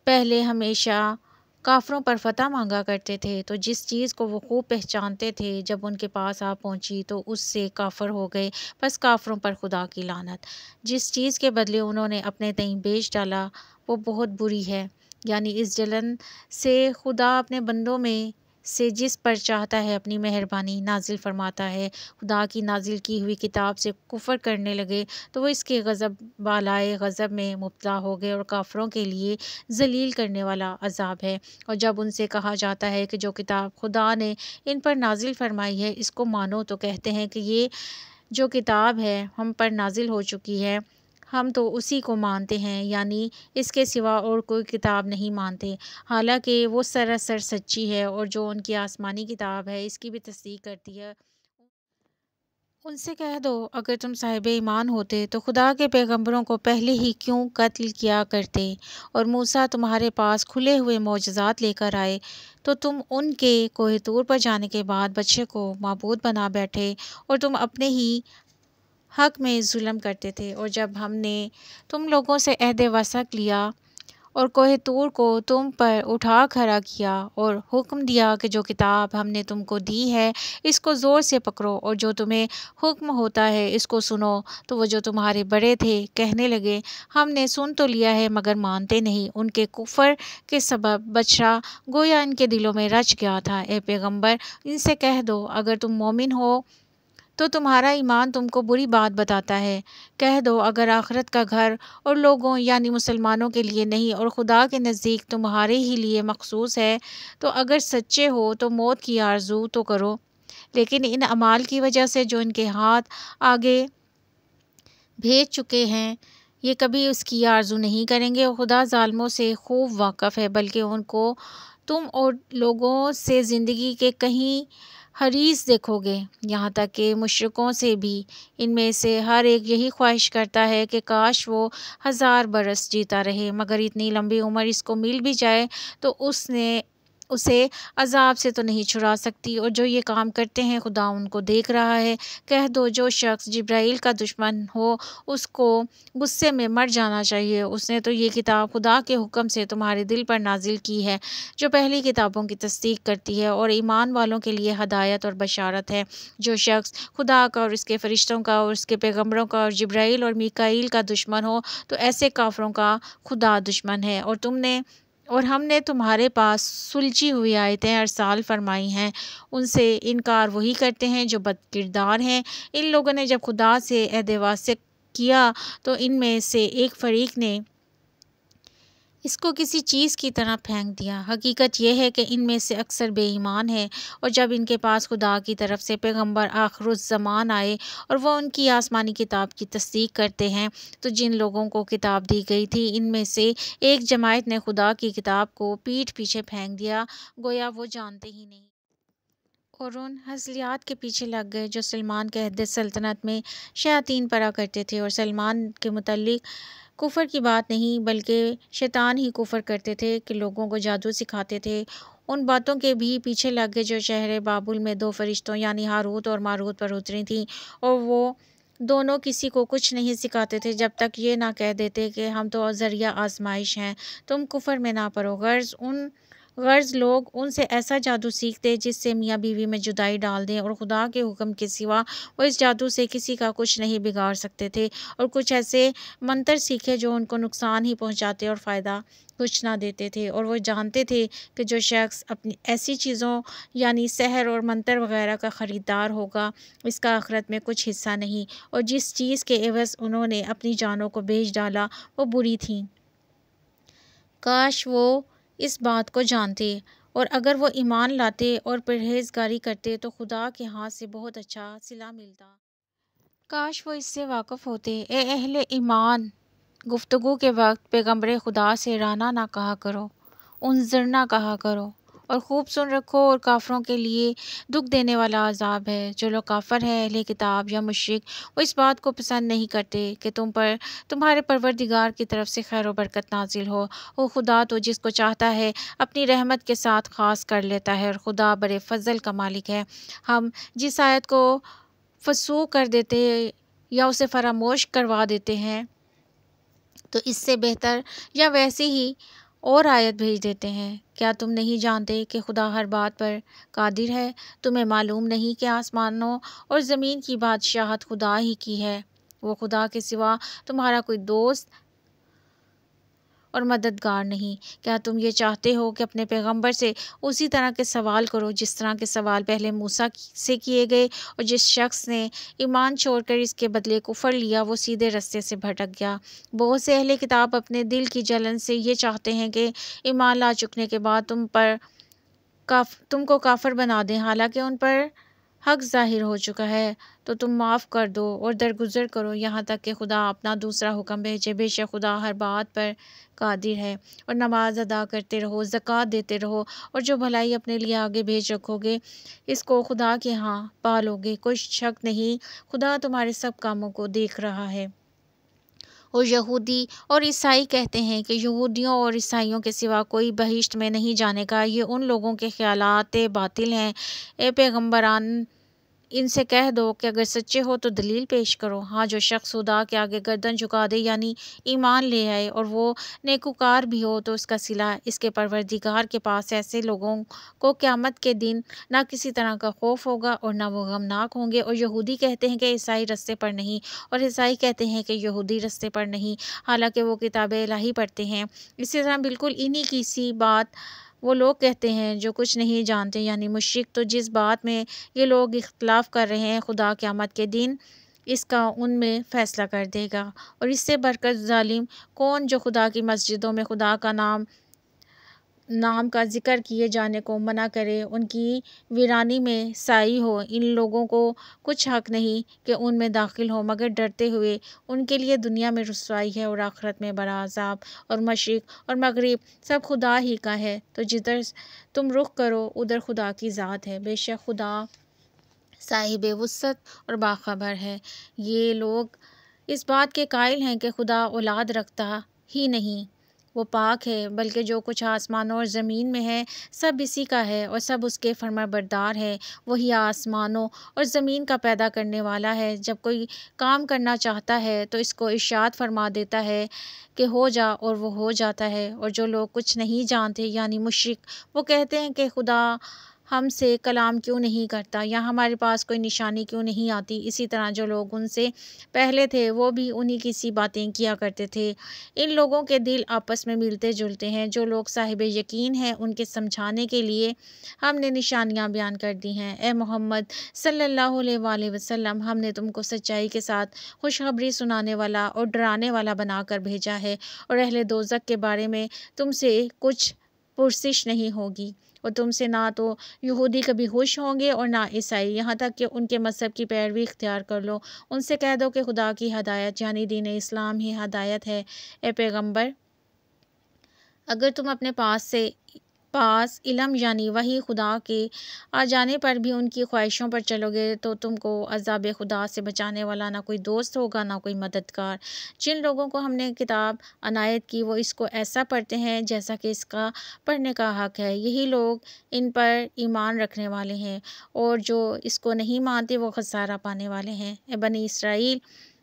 پہلے ہمیشہ کافروں پر فتح مانگا کرتے تھے، تو جس چیز کو وہ خوب پہچانتے تھے جب ان کے پاس آ پہنچی تو اس سے کافر ہو گئے، بس کافروں پر خدا کی لعنت۔ جس چیز کے بدلے انہوں نے اپنے تئیں بیچ ڈالا وہ بہت بری ہے، یعنی اس جلن سے خدا اپنے بندوں میں سے جس پر چاہتا ہے اپنی مہربانی نازل فرماتا ہے۔ خدا کی نازل کی ہوئی کتاب سے کفر کرنے لگے تو وہ اس کے غضب بالائے غضب میں مبتلا ہو گئے، اور کافروں کے لیے ذلیل کرنے والا عذاب ہے۔ اور جب ان سے کہا جاتا ہے کہ جو کتاب خدا نے ان پر نازل فرمائی ہے اس کو مانو، تو کہتے ہیں کہ یہ جو کتاب ہے ہم پر نازل ہو چکی ہے ہم تو اسی کو مانتے ہیں، یعنی اس کے سوا اور کوئی کتاب نہیں مانتے، حالانکہ وہ سراسر سچی ہے، اور جو ان کی آسمانی کتاب ہے اس کی بھی تصدیق کرتی ہے۔ ان سے کہہ دو اگر تم صاحب ایمان ہوتے تو خدا کے پیغمبروں کو پہلے ہی کیوں قتل کیا کرتے، اور موسیٰ تمہارے پاس کھلے ہوئے معجزات لے کر آئے تو تم ان کے کوہ طور پر جانے کے بعد بچے کو معبود بنا بیٹھے، اور تم اپنے ہی حق میں ظلم کرتے تھے۔ اور جب ہم نے تم لوگوں سے عہد وثاق لیا اور کوہ طور کو تم پر اٹھا کھڑا کیا، اور حکم دیا کہ جو کتاب ہم نے تم کو دی ہے اس کو زور سے پکڑو، اور جو تمہیں حکم ہوتا ہے اس کو سنو، تو وہ جو تمہارے بڑے تھے کہنے لگے ہم نے سن تو لیا ہے مگر مانتے نہیں، ان کے کفر کے سبب بچڑا گویا ان کے دلوں میں رچ گیا تھا۔ اے پیغمبر ان سے کہہ دو اگر تم مومن ہو تو تمہارا ایمان تم کو بری بات بتاتا ہے، کہہ دو اگر آخرت کا گھر اور لوگوں یعنی مسلمانوں کے لیے نہیں اور خدا کے نزدیک تمہارے ہی لیے مخصوص ہے، تو اگر سچے ہو تو موت کی آرزو تو کرو، لیکن ان اعمال کی وجہ سے جو ان کے ہاتھ آگے بھیج چکے ہیں یہ کبھی اس کی آرزو نہیں کریں گے، اور خدا ظالموں سے خوب واقف ہے، بلکہ ان کو تم اور لوگوں سے زندگی کے کہیں حریص دیکھو گے، یہاں تک کہ مشرکوں سے بھی ان میں سے ہر ایک یہی خواہش کرتا ہے کہ کاش وہ 1000 برس جیتا رہے، مگر اتنی لمبی عمر اس کو مل بھی جائے تو اسے عذاب سے تو نہیں چھڑا سکتی، اور جو یہ کام کرتے ہیں خدا ان کو دیکھ رہا ہے۔ کہہ دو جو شخص جبرائیل کا دشمن ہو اس کو غصے میں مر جانا چاہیے، اس نے تو یہ کتاب خدا کے حکم سے تمہارے دل پر نازل کی ہے جو پہلی کتابوں کی تصدیق کرتی ہے اور ایمان والوں کے لیے ہدایت اور بشارت ہے۔ جو شخص خدا کا اور اس کے فرشتوں کا اور اس کے پیغمبروں کا اور جبرائیل اور میکائیل کا دشمن ہو تو ایسے کافروں کا خدا دشمن ہے۔ اور ہم نے تمہارے پاس سلجھی ہوئی آیتیں ارسال فرمائی ہیں، ان سے انکار وہی کرتے ہیں جو بد کردار ہیں۔ ان لوگوں نے جب خدا سے عہد وثاق کیا تو ان میں سے ایک فریق نے اس کو کسی چیز کی طرح پھینک دیا۔ حقیقت یہ ہے کہ ان میں سے اکثر بے ایمان ہیں، اور جب ان کے پاس خدا کی طرف سے پیغمبر آخر الزمان آئے اور وہ ان کی آسمانی کتاب کی تصدیق کرتے ہیں تو جن لوگوں کو کتاب دی گئی تھی ان میں سے ایک جماعت نے خدا کی کتاب کو پیٹھ پیچھے پھینک دیا گویا وہ جانتے ہی نہیں، اور ان ہزلیات کے پیچھے لگ گئے جو سلمان کے عہد سلطنت میں شیاطین پڑا کرتے تھے، اور سلمان کے متعلق کفر کی بات نہیں بلکہ شیطان ہی کفر کرتے تھے کہ لوگوں کو جادو سکھاتے تھے، ان باتوں کے بھی پیچھے لگ گئے جو شہر بابل میں 2 فرشتوں یعنی ہاروت اور ماروت پر اتری تھیں، اور وہ دونوں کسی کو کچھ نہیں سکھاتے تھے جب تک یہ نہ کہہ دیتے کہ ہم تو ذریعہ آزمائش ہیں، تم کفر میں نہ پڑو۔ غرض لوگ ان سے ایسا جادو سیکھتے جس سے میاں بیوی میں جدائی ڈال دیں، اور خدا کے حکم کے سوا وہ اس جادو سے کسی کا کچھ نہیں بگاڑ سکتے تھے، اور کچھ ایسے منتر سیکھے جو ان کو نقصان ہی پہنچاتے اور فائدہ کچھ نہ دیتے تھے، اور وہ جانتے تھے کہ جو شخص اپنی ایسی چیزوں یعنی سحر اور منتر وغیرہ کا خریدار ہوگا اس کا آخرت میں کچھ حصہ نہیں، اور جس چیز کے عوض انہوں نے اپنی جانوں کو بیچ ڈالا وہ بری تھیں، کاش وہ اس بات کو جانتے، اور اگر وہ ایمان لاتے اور پرہیزگاری کرتے تو خدا کے ہاتھ سے بہت اچھا صلہ ملتا، کاش وہ اس سے واقف ہوتے۔ اے اہل ایمان، گفتگو کے وقت پیغمبر خدا سے رانا نہ کہا کرو، انظر نہ کہا کرو، اور خوب سن رکھو، اور کافروں کے لیے دکھ دینے والا عذاب ہے۔ جو لوگ کافر ہیں اہل کتاب یا مشرک وہ اس بات کو پسند نہیں کرتے کہ تم پر تمہارے پروردگار کی طرف سے خیر و برکت نازل ہو، وہ خدا تو جس کو چاہتا ہے اپنی رحمت کے ساتھ خاص کر لیتا ہے، اور خدا بڑے فضل کا مالک ہے۔ ہم جس آیت کو فسوق کر دیتے یا اسے فراموش کروا دیتے ہیں تو اس سے بہتر یا ویسی ہی اور آیت بھیج دیتے ہیں۔ کیا تم نہیں جانتے کہ خدا ہر بات پر قادر ہے؟ تمہیں معلوم نہیں کہ آسمانوں اور زمین کی بادشاہت خدا ہی کی ہے؟ وہ خدا کے سوا تمہارا کوئی دوست اور مددگار نہیں۔ کیا تم یہ چاہتے ہو کہ اپنے پیغمبر سے اسی طرح کے سوال کرو جس طرح کے سوال پہلے موسیٰ سے کیے گئے، اور جس شخص نے ایمان چھوڑ کر اس کے بدلے کفر لیا وہ سیدھے رستے سے بھٹک گیا۔ بہت سے اہل کتاب اپنے دل کی جلن سے یہ چاہتے ہیں کہ ایمان لا چکنے کے بعد تم کو کافر بنا دیں، حالانکہ ان پر حق ظاہر ہو چکا ہے۔ تو تم معاف کر دو اور درگزر کرو یہاں تک کہ خدا اپنا دوسرا حکم بھیجے۔ بے شک خدا ہر بات پر قادر ہے۔ اور نماز ادا کرتے رہو، زکوٰۃ دیتے رہو، اور جو بھلائی اپنے لیے آگے بھیج رکھو گے اس کو خدا کے ہاں پالو گے۔ کوئی شک نہیں خدا تمہارے سب کاموں کو دیکھ رہا ہے۔ اور یہودی اور عیسائی کہتے ہیں کہ یہودیوں اور عیسائیوں کے سوا کوئی بہشت میں نہیں جانے گا۔ یہ ان لوگوں کے خیالات باطل ہیں۔ اے پیغمبران، ان سے کہہ دو کہ اگر سچے ہو تو دلیل پیش کرو۔ ہاں، جو شخص خدا کے آگے گردن جھکا دے یعنی ایمان لے آئے اور وہ نیکوکار بھی ہو تو اس کا صلہ اس کے پروردگار کے پاس ایسے لوگوں کو قیامت کے دن نہ کسی طرح کا خوف ہوگا اور نہ وہ غمناک ہوں گے۔ اور یہودی کہتے ہیں کہ عیسائی رستے پر نہیں، اور عیسائی کہتے ہیں کہ یہودی رستے پر نہیں، حالانکہ وہ کتاب الہی پڑھتے ہیں۔ اسی طرح بالکل انہی کی سی بات وہ لوگ کہتے ہیں جو کچھ نہیں جانتے یعنی مشرک۔ تو جس بات میں یہ لوگ اختلاف کر رہے ہیں خدا قیامت کے دن اس کا ان میں فیصلہ کر دے گا۔ اور اس سے بڑھ کر ظالم کون جو خدا کی مسجدوں میں خدا کا نام کا ذکر کیے جانے کو منع کرے، ان کی ویرانی میں سائی ہو۔ ان لوگوں کو کچھ حق نہیں کہ ان میں داخل ہو مگر ڈرتے ہوئے۔ ان کے لیے دنیا میں رسوائی ہے اور آخرت میں بڑا عذاب۔ اور مشرق اور مغرب سب خدا ہی کا ہے، تو جدھر تم رخ کرو ادھر خدا کی ذات ہے۔ بے شک خدا صاحب وسعت اور باخبر ہے۔ یہ لوگ اس بات کے قائل ہیں کہ خدا اولاد رکھتا ہی نہیں، وہ پاک ہے، بلکہ جو کچھ آسمانوں اور زمین میں ہے سب اسی کا ہے اور سب اس کے فرمانبردار ہے۔ وہی آسمانوں اور زمین کا پیدا کرنے والا ہے۔ جب کوئی کام کرنا چاہتا ہے تو اس کو ارشاد فرما دیتا ہے کہ ہو جا اور وہ ہو جاتا ہے۔ اور جو لوگ کچھ نہیں جانتے یعنی مشرک وہ کہتے ہیں کہ خدا ہم سے کلام کیوں نہیں کرتا یا ہمارے پاس کوئی نشانی کیوں نہیں آتی۔ اسی طرح جو لوگ ان سے پہلے تھے وہ بھی انہی کی سی باتیں کیا کرتے تھے۔ ان لوگوں کے دل آپس میں ملتے جلتے ہیں۔ جو لوگ صاحب یقین ہیں ان کے سمجھانے کے لیے ہم نے نشانیاں بیان کر دی ہیں۔ اے محمد صلی اللہ علیہ وآلہ وسلم، ہم نے تم کو سچائی کے ساتھ خوشخبری سنانے والا اور ڈرانے والا بنا کر بھیجا ہے، اور اہل دوزخ کے بارے میں تم سے کچھ پرسش نہیں ہوگی، اور تم سے نہ تو یہودی کبھی خوش ہوں گے اور نہ عیسائی، یہاں تک کہ ان کے مذہب کی پیروی اختیار کر لو۔ ان سے کہہ دو کہ خدا کی ہدایت یعنی دین اسلام ہی ہدایت ہے۔ اے پیغمبر، اگر تم اپنے پاس علم یعنی وحی خدا کے آ جانے پر بھی ان کی خواہشوں پر چلو گے تو تم کو عذاب خدا سے بچانے والا نہ کوئی دوست ہوگا نہ کوئی مددگار۔ جن لوگوں کو ہم نے کتاب عنایت کی وہ اس کو ایسا پڑھتے ہیں جیسا کہ اس کا پڑھنے کا حق ہے، یہی لوگ ان پر ایمان رکھنے والے ہیں، اور جو اس کو نہیں مانتے وہ خسارہ پانے والے ہیں۔ اے بنی اسرائیل،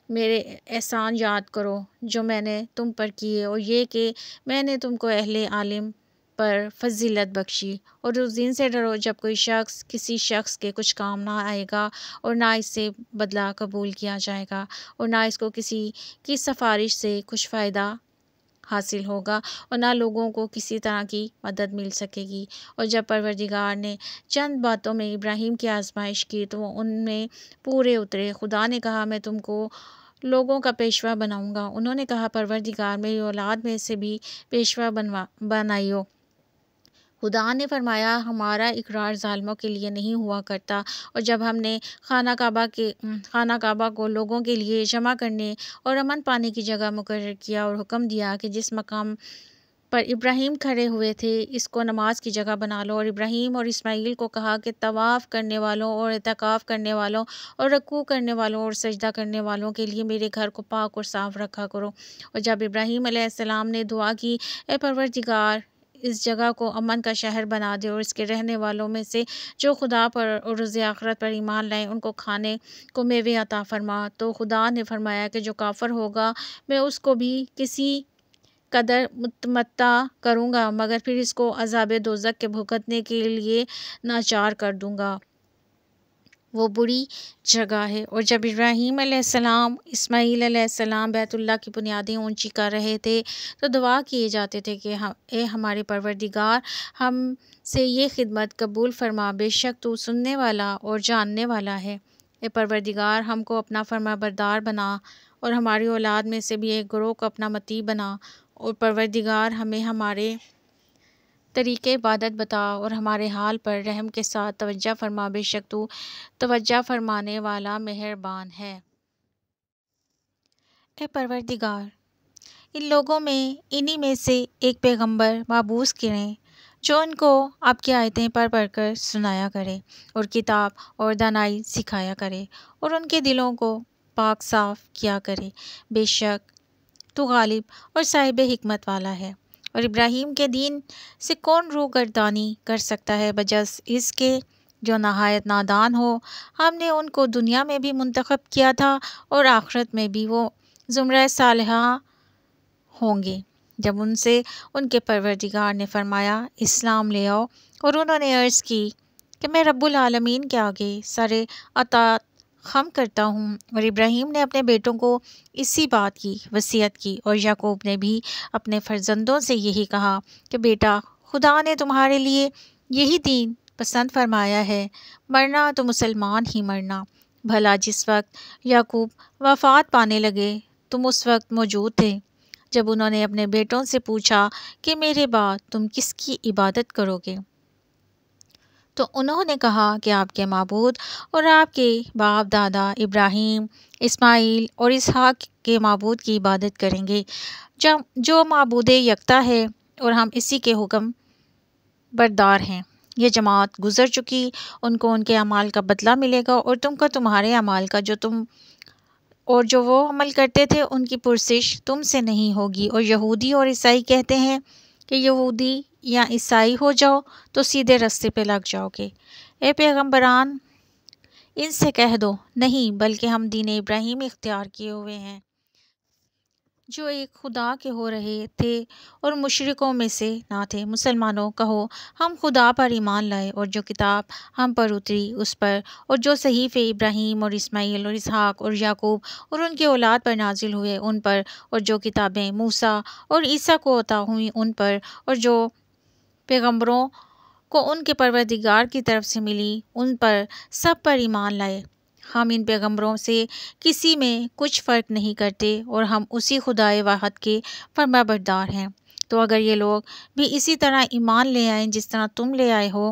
میرے احسان یاد کرو جو میں نے تم پر کیے، اور یہ کہ میں نے تم کو اہل عالم پر فضیلت بخشی۔ اور اس دن سے ڈرو جب کوئی شخص کسی شخص کے کچھ کام نہ آئے گا اور نہ اس سے بدلہ قبول کیا جائے گا، اور نہ اس کو کسی کی سفارش سے کچھ فائدہ حاصل ہوگا، اور نہ لوگوں کو کسی طرح کی مدد مل سکے گی۔ اور جب پروردگار نے چند باتوں میں ابراہیم کی آزمائش کی تو وہ ان میں پورے اترے۔ خدا نے کہا میں تم کو لوگوں کا پیشوا بناؤں گا۔ انہوں نے کہا پروردگار میری اولاد میں سے بھی پیشوا بنائیو۔ خدا نے فرمایا ہمارا اقرار ظالموں کے لیے نہیں ہوا کرتا۔ اور جب ہم نے خانہ کعبہ کو لوگوں کے لیے جمع کرنے اور امن پانے کی جگہ مقرر کیا اور حکم دیا کہ جس مقام پر ابراہیم کھڑے ہوئے تھے اس کو نماز کی جگہ بنا لو، اور ابراہیم اور اسماعیل کو کہا کہ طواف کرنے والوں اور اعتکاف کرنے والوں اور رکوع کرنے والوں اور سجدہ کرنے والوں کے لیے میرے گھر کو پاک اور صاف رکھا کرو۔ اور جب ابراہیم علیہ السلام نے دعا کی اے پروردگار اس جگہ کو امن کا شہر بنا دے، اور اس کے رہنے والوں میں سے جو خدا پر اور روز آخرت پر ایمان لائیں ان کو کھانے کو میوے عطا فرما، تو خدا نے فرمایا کہ جو کافر ہوگا میں اس کو بھی کسی قدر متمتع کروں گا مگر پھر اس کو عذاب دوزخ کے بھگتنے کے لیے ناچار کر دوں گا۔ وہ بری جگہ ہے۔ اور جب ابراہیم علیہ السلام اسماعیل علیہ السلام بیت اللہ کی بنیادیں اونچی کر رہے تھے تو دعا کیے جاتے تھے کہ اے ہمارے پروردگار، ہم سے یہ خدمت قبول فرما، بے شک تو سننے والا اور جاننے والا ہے۔ اے پروردگار، ہم کو اپنا فرما بردار بنا اور ہماری اولاد میں سے بھی ایک گروہ کو اپنا مطیع بنا، اور پروردگار ہمیں ہمارے طریقِ عبادت بتا اور ہمارے حال پر رحم کے ساتھ توجہ فرما، بے شک تو توجہ فرمانے والا مہربان ہے۔ اے پروردگار، ان لوگوں میں انہی میں سے ایک پیغمبر مبعوث کریں جو ان کو آپ کی آیتیں پڑھ پڑھ کر سنایا کرے اور کتاب اور دانائی سکھایا کرے اور ان کے دلوں کو پاک صاف کیا کرے، بے شک تو غالب اور صاحب حکمت والا ہے۔ اور ابراہیم کے دین سے کون روح گردانی کر سکتا ہے بجز اس کے جو نہایت نادان ہو؟ ہم نے ان کو دنیا میں بھی منتخب کیا تھا اور آخرت میں بھی وہ زمرہ صالحہ ہوں گے۔ جب ان سے ان کے پروردگار نے فرمایا اسلام لے آؤ، اور انہوں نے عرض کی کہ میں رب العالمین کے آگے سر اطاعت خم کرتا ہوں۔ اور ابراہیم نے اپنے بیٹوں کو اسی بات کی وصیت کی، اور یعقوب نے بھی اپنے فرزندوں سے یہی کہا کہ بیٹا، خدا نے تمہارے لیے یہی دین پسند فرمایا ہے، مرنا تو مسلمان ہی مرنا۔ بھلا جس وقت یعقوب وفات پانے لگے تم اس وقت موجود تھے جب انہوں نے اپنے بیٹوں سے پوچھا کہ میرے بعد تم کس کی عبادت کرو گے؟ تو انہوں نے کہا کہ آپ کے معبود اور آپ کے باپ دادا ابراہیم، اسماعیل اور اسحاق کے معبود کی عبادت کریں گے، جو معبود یکتا ہے، اور ہم اسی کے حکم بردار ہیں۔ یہ جماعت گزر چکی، ان کو ان کے اعمال کا بدلہ ملے گا، اور تم کو تمہارے اعمال کا جو وہ عمل کرتے تھے ان کی پرسش تم سے نہیں ہوگی۔ اور یہودی اور عیسائی کہتے ہیں کہ یہودی یا عیسائی ہو جاؤ تو سیدھے رستے پہ لگ جاؤ گے۔ اے پیغمبران، ان سے کہہ دو نہیں، بلکہ ہم دین ابراہیم اختیار کیے ہوئے ہیں جو ایک خدا کے ہو رہے تھے اور مشرکوں میں سے نہ تھے۔ مسلمانوں، کہو ہم خدا پر ایمان لائے اور جو کتاب ہم پر اتری اس پر، اور جو صحیفے ابراہیم اور اسماعیل اور اسحاق اور یعقوب اور ان کے اولاد پر نازل ہوئے ان پر، اور جو کتابیں موسیٰ اور عیسیٰ کو عطا ہوئیں ان پر، اور جو پیغمبروں کو ان کے پروردگار کی طرف سے ملی ان پر، سب پر ایمان لائے۔ ہم ان پیغمبروں سے کسی میں کچھ فرق نہیں کرتے، اور ہم اسی خدائے واحد کے فرما بردار ہیں۔ تو اگر یہ لوگ بھی اسی طرح ایمان لے آئیں جس طرح تم لے آئے ہو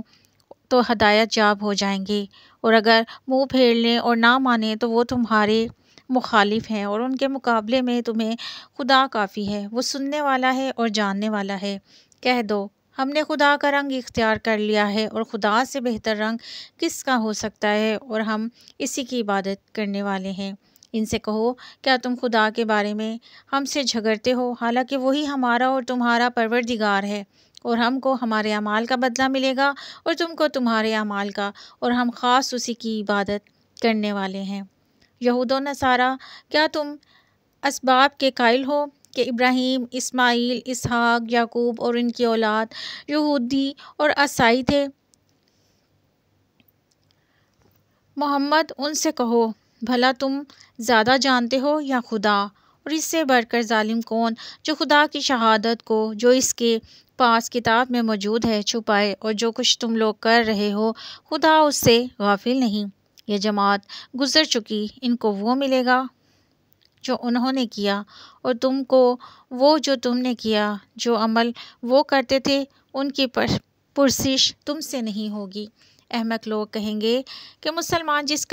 تو ہدایت یاب ہو جائیں گے، اور اگر منہ پھیر لیں اور نہ مانیں تو وہ تمہارے مخالف ہیں، اور ان کے مقابلے میں تمہیں خدا کافی ہے، وہ سننے والا ہے اور جاننے والا ہے۔ کہہ دو ہم نے خدا کا رنگ اختیار کر لیا ہے، اور خدا سے بہتر رنگ کس کا ہو سکتا ہے، اور ہم اسی کی عبادت کرنے والے ہیں۔ ان سے کہو کیا تم خدا کے بارے میں ہم سے جھگڑتے ہو، حالانکہ وہی ہمارا اور تمہارا پروردگار ہے، اور ہم کو ہمارے اعمال کا بدلہ ملے گا اور تم کو تمہارے اعمال کا، اور ہم خاص اسی کی عبادت کرنے والے ہیں۔ یہود و نصارہ، کیا تم اسباب کے قائل ہو کہ ابراہیم، اسماعیل، اسحاق، یعقوب اور ان کی اولاد یہودی اور عیسائی تھے؟ محمد، ان سے کہو بھلا تم زیادہ جانتے ہو یا خدا؟ اور اس سے بڑھ کر ظالم کون جو خدا کی شہادت کو جو اس کے پاس کتاب میں موجود ہے چھپائے، اور جو کچھ تم لوگ کر رہے ہو خدا اس سے غافل نہیں۔ یہ جماعت گزر چکی، ان کو وہ ملے گا جو انہوں نے کیا، اور تم کو وہ جو تم نے کیا، جو عمل وہ کرتے تھے ان کی پرسش تم سے نہیں ہوگی۔ احمق لوگ کہیں گے کہ مسلمان جس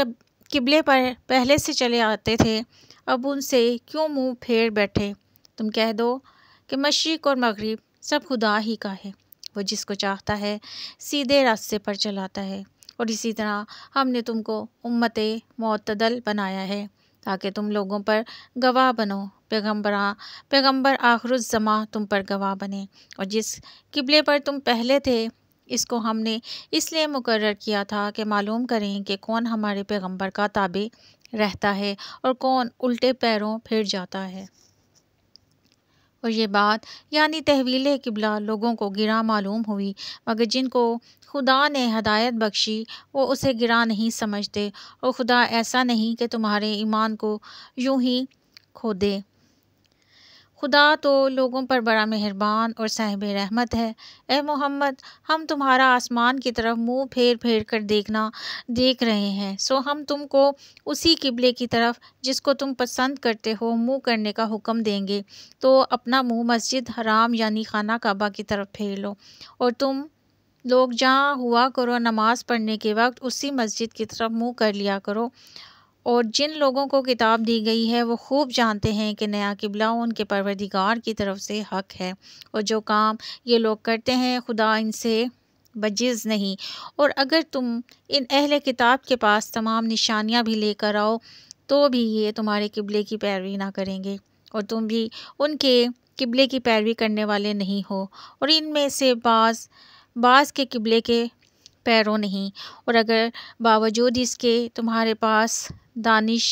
قبلے پر پہلے سے چلے آتے تھے اب ان سے کیوں منہ پھیر بیٹھے؟ تم کہہ دو کہ مشرق اور مغرب سب خدا ہی کا ہے، وہ جس کو چاہتا ہے سیدھے راستے پر چلاتا ہے، اور اسی طرح ہم نے تم کو امت معتدل بنایا ہے تاکہ تم لوگوں پر گواہ بنو، پیغمبر آخر الزماں تم پر گواہ بنے۔ اور جس قبلے پر تم پہلے تھے اس کو ہم نے اس لیے مقرر کیا تھا کہ معلوم کریں کہ کون ہمارے پیغمبر کا تابع رہتا ہے اور کون الٹے پیروں پھر جاتا ہے۔ اور یہ بات یعنی تحویل قبلہ لوگوں کو گراں معلوم ہوئی، مگر جن کو خدا نے ہدایت بخشی وہ اسے گراں نہیں سمجھتے، اور خدا ایسا نہیں کہ تمہارے ایمان کو یوں ہی کھو دے۔ خدا تو لوگوں پر بڑا مہربان اور صاحب رحمت ہے۔ اے محمد، ہم تمہارا آسمان کی طرف منہ پھیر پھیر کر دیکھ رہے ہیں، سو ہم تم کو اسی قبلے کی طرف جس کو تم پسند کرتے ہو منہ کرنے کا حکم دیں گے، تو اپنا منہ مسجد حرام یعنی خانہ کعبہ کی طرف پھیر لو، اور تم لوگ جہاں ہوا کرو نماز پڑھنے کے وقت اسی مسجد کی طرف منہ کر لیا کرو۔ اور جن لوگوں کو کتاب دی گئی ہے وہ خوب جانتے ہیں کہ نیا قبلہ ان کے پروردگار کی طرف سے حق ہے، اور جو کام یہ لوگ کرتے ہیں خدا ان سے بجز نہیں۔ اور اگر تم ان اہل کتاب کے پاس تمام نشانیاں بھی لے کر آؤ تو بھی یہ تمہارے قبلے کی پیروی نہ کریں گے، اور تم بھی ان کے قبلے کی پیروی کرنے والے نہیں ہو، اور ان میں سے بعض کے قبلے کے پیروں نہیں، اور اگر باوجود اس کے تمہارے پاس دانش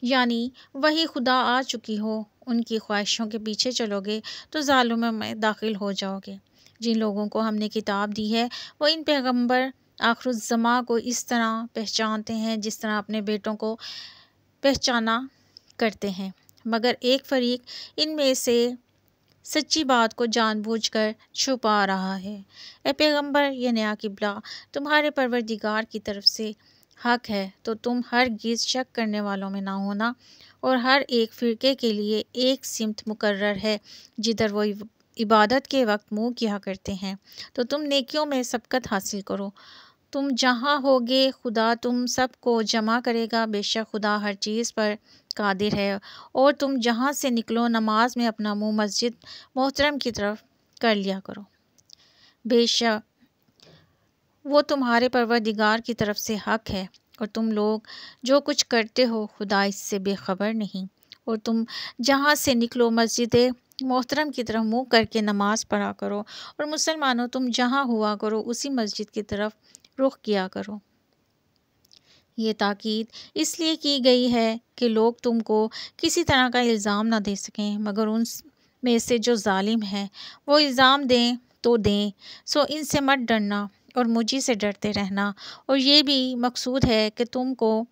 یعنی وہی خدا آ چکی ہو، ان کی خواہشوں کے پیچھے چلو گے تو ظالموں میں داخل ہو جاؤ گے۔ جن لوگوں کو ہم نے کتاب دی ہے وہ ان پیغمبر آخر الزماں کو اس طرح پہچانتے ہیں جس طرح اپنے بیٹوں کو پہچانا کرتے ہیں، مگر ایک فریق ان میں سے سچی بات کو جان بوجھ کر چھپا رہا ہے۔ اے پیغمبر، یہ نیا قبلہ تمہارے پروردگار کی طرف سے حق ہے، تو تم ہرگز شک کرنے والوں میں نہ ہونا، اور ہر ایک فرقے کے لیے ایک سمت مقرر ہے جدھر وہ عبادت کے وقت منہ کیا کرتے ہیں، تو تم نیکیوں میں سبقت حاصل کرو۔ تم جہاں ہوگے خدا تم سب کو جمع کرے گا، بے شک خدا ہر چیز پر قادر ہے۔ اور تم جہاں سے نکلو نماز میں اپنا منہ مسجد محترم کی طرف کر لیا کرو، بے شک وہ تمہارے پروردگار کی طرف سے حق ہے، اور تم لوگ جو کچھ کرتے ہو خدا اس سے بے خبر نہیں۔ اور تم جہاں سے نکلو مسجد محترم کی طرف منہ کر کے نماز پڑھا کرو، اور مسلمانوں تم جہاں ہوا کرو اسی مسجد کی طرف رخ کیا کرو۔ یہ تاکید اس لیے کی گئی ہے کہ لوگ تم کو کسی طرح کا الزام نہ دے سکیں، مگر ان میں سے جو ظالم ہیں وہ الزام دیں تو دیں، سو ان سے مت ڈرنا اور مجھے سے ڈرتے رہنا۔ اور یہ بھی مقصود ہے کہ تم کو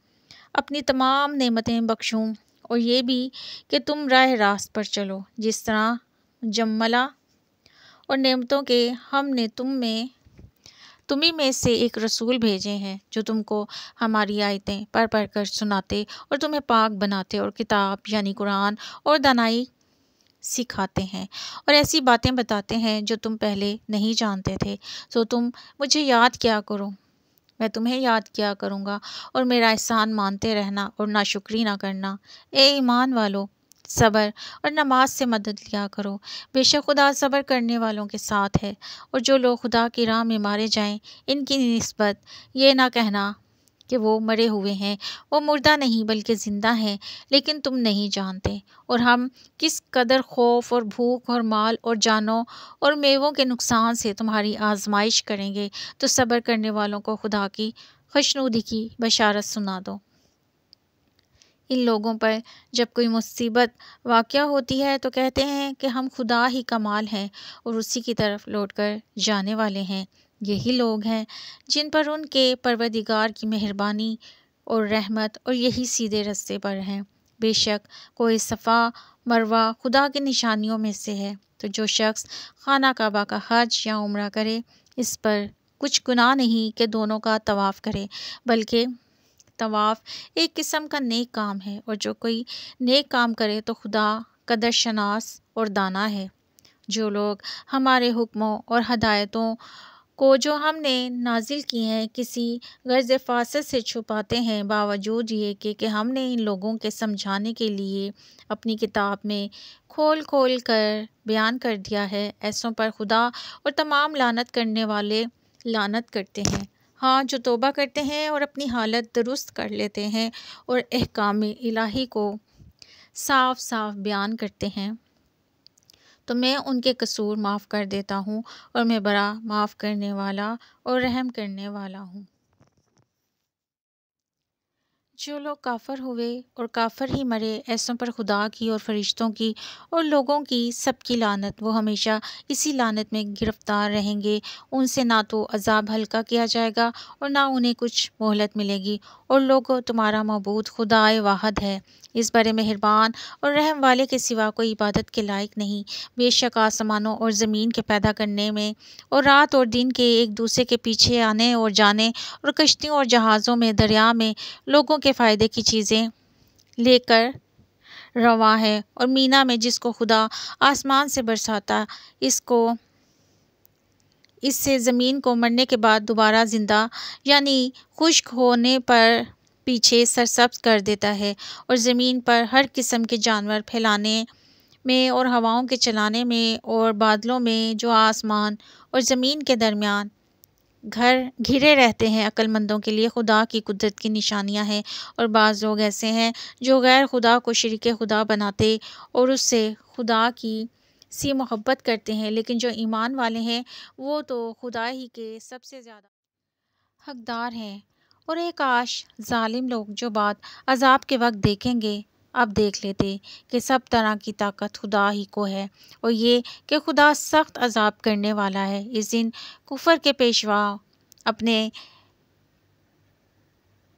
اپنی تمام نعمتیں بخشوں، اور یہ بھی کہ تم راہ راست پر چلو جس طرح جملہ اور نعمتوں کے ہم نے تمہیں میں سے ایک رسول بھیجے ہیں جو تم کو ہماری آیتیں پڑھ پڑھ کر سناتے اور تمہیں پاک بناتے اور کتاب یعنی قرآن اور دانائی سکھاتے ہیں، اور ایسی باتیں بتاتے ہیں جو تم پہلے نہیں جانتے تھے، سو تم مجھے یاد کیا کرو، میں تمہیں یاد کیا کروں گا، اور میرا احسان مانتے رہنا اور ناشکری نہ کرنا۔ اے ایمان والو، صبر اور نماز سے مدد لیا کرو، بے شک خدا صبر کرنے والوں کے ساتھ ہے۔ اور جو لوگ خدا کی راہ میں مارے جائیں ان کی نسبت یہ نہ کہنا کہ وہ مرے ہوئے ہیں، وہ مردہ نہیں بلکہ زندہ ہیں، لیکن تم نہیں جانتے۔ اور ہم کس قدر خوف اور بھوک اور مال اور جانوں اور میووں کے نقصان سے تمہاری آزمائش کریں گے، تو صبر کرنے والوں کو خدا کی خوشنودی کی بشارت سنا دو۔ ان لوگوں پر جب کوئی مصیبت واقع ہوتی ہے تو کہتے ہیں کہ ہم خدا ہی کا مال ہیں اور اسی کی طرف لوٹ کر جانے والے ہیں۔ یہی لوگ ہیں جن پر ان کے پروردگار کی مہربانی اور رحمت اور یہی سیدھے رستے پر ہیں۔ بے شک کوئی صفا مروہ خدا کی نشانیوں میں سے ہے، تو جو شخص خانہ کعبہ کا حج یا عمرہ کرے اس پر کچھ گناہ نہیں کہ دونوں کا طواف کرے، بلکہ طواف ایک قسم کا نیک کام ہے، اور جو کوئی نیک کام کرے تو خدا قدر شناس اور دانا ہے۔ جو لوگ ہمارے حکموں اور ہدایتوں کو جو ہم نے نازل کی ہیں کسی غرض فاسد سے چھپاتے ہیں، باوجود یہ کہ ہم نے ان لوگوں کے سمجھانے کے لیے اپنی کتاب میں کھول کھول کر بیان کر دیا ہے، ایسوں پر خدا اور تمام لعنت کرنے والے لعنت کرتے ہیں۔ ہاں، جو توبہ کرتے ہیں اور اپنی حالت درست کر لیتے ہیں اور احکام الہی کو صاف صاف بیان کرتے ہیں تو میں ان کے قصور معاف کر دیتا ہوں، اور میں بڑا معاف کرنے والا اور رحم کرنے والا ہوں۔ جو لوگ کافر ہوئے اور کافر ہی مرے، ایسوں پر خدا کی اور فرشتوں کی اور لوگوں کی سب کی لعنت، وہ ہمیشہ اسی لعنت میں گرفتار رہیں گے۔ ان سے نہ تو عذاب ہلکا کیا جائے گا اور نہ انہیں کچھ مہلت ملے گی۔ اور لوگو، تمہارا معبود خدائے واحد ہے، اس بڑے مہربان اور رحم والے کے سوا کوئی عبادت کے لائق نہیں۔ بے شک آسمانوں اور زمین کے پیدا کرنے میں اور رات اور دن کے ایک دوسرے کے پیچھے آنے اور جانے اور کشتیوں اور جہازوں میں دریا میں لوگوں کے فائدے کی چیزیں لے کر رواں ہے، اور مینا میں جس کو خدا آسمان سے برساتا، اس سے زمین کو مرنے کے بعد دوبارہ زندہ یعنی خشک ہونے پر پیچھے سرسبز کر دیتا ہے، اور زمین پر ہر قسم کے جانور پھیلانے میں اور ہواؤں کے چلانے میں اور بادلوں میں جو آسمان اور زمین کے درمیان گھرے رہتے ہیں، عقل مندوں کے لیے خدا کی قدرت کی نشانیاں ہیں۔ اور بعض لوگ ایسے ہیں جو غیر خدا کو شریک خدا بناتے اور اس سے خدا کی سی محبت کرتے ہیں، لیکن جو ایمان والے ہیں وہ تو خدا ہی کے سب سے زیادہ حقدار ہیں۔ اور ایک کاش ظالم لوگ جو بات عذاب کے وقت دیکھیں گے اب دیکھ لیتے کہ سب طرح کی طاقت خدا ہی کو ہے، اور یہ کہ خدا سخت عذاب کرنے والا ہے۔ اس دن کفر کے پیشوا اپنے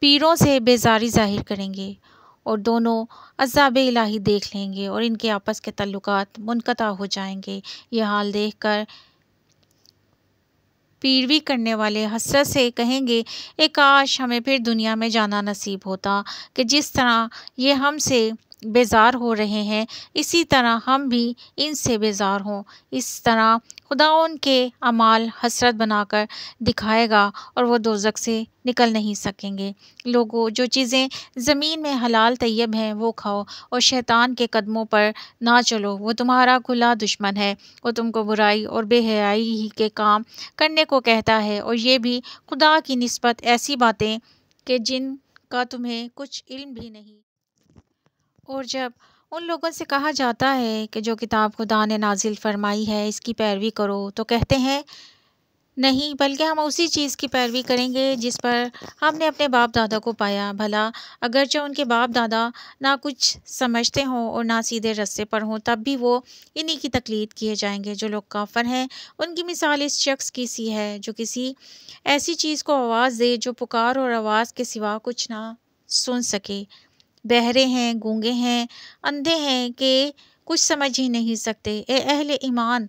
پیروں سے بیزاری ظاہر کریں گے اور دونوں عذاب الہی دیکھ لیں گے اور ان کے آپس کے تعلقات منقطع ہو جائیں گے۔ یہ حال دیکھ کر پیروی کرنے والے حسرت سے کہیں گے، اے کاش ہمیں پھر دنیا میں جانا نصیب ہوتا کہ جس طرح یہ ہم سے بیزار ہو رہے ہیں اسی طرح ہم بھی ان سے بیزار ہوں۔ اس طرح خدا ان کے اعمال حسرت بنا کر دکھائے گا اور وہ دوزخ سے نکل نہیں سکیں گے۔ لوگو، جو چیزیں زمین میں حلال طیب ہیں وہ کھاؤ اور شیطان کے قدموں پر نہ چلو، وہ تمہارا کھلا دشمن ہے۔ وہ تم کو برائی اور بے حیائی ہی کے کام کرنے کو کہتا ہے، اور یہ بھی خدا کی نسبت ایسی باتیں کہ جن کا تمہیں کچھ علم بھی نہیں۔ اور جب ان لوگوں سے کہا جاتا ہے کہ جو کتاب خدا نے نازل فرمائی ہے اس کی پیروی کرو، تو کہتے ہیں نہیں، بلکہ ہم اسی چیز کی پیروی کریں گے جس پر ہم نے اپنے باپ دادا کو پایا۔ بھلا اگرچہ ان کے باپ دادا نہ کچھ سمجھتے ہوں اور نہ سیدھے رستے پر ہوں، تب بھی وہ انہی کی تقلید کیے جائیں گے۔ جو لوگ کافر ہیں ان کی مثال اس شخص کی سی ہے جو کسی ایسی چیز کو آواز دے جو پکار اور آواز کے سوا کچھ نہ سن سکے۔ بہرے ہیں، گونگے ہیں، اندھے ہیں کہ کچھ سمجھ ہی نہیں سکتے۔ اے اہل ایمان،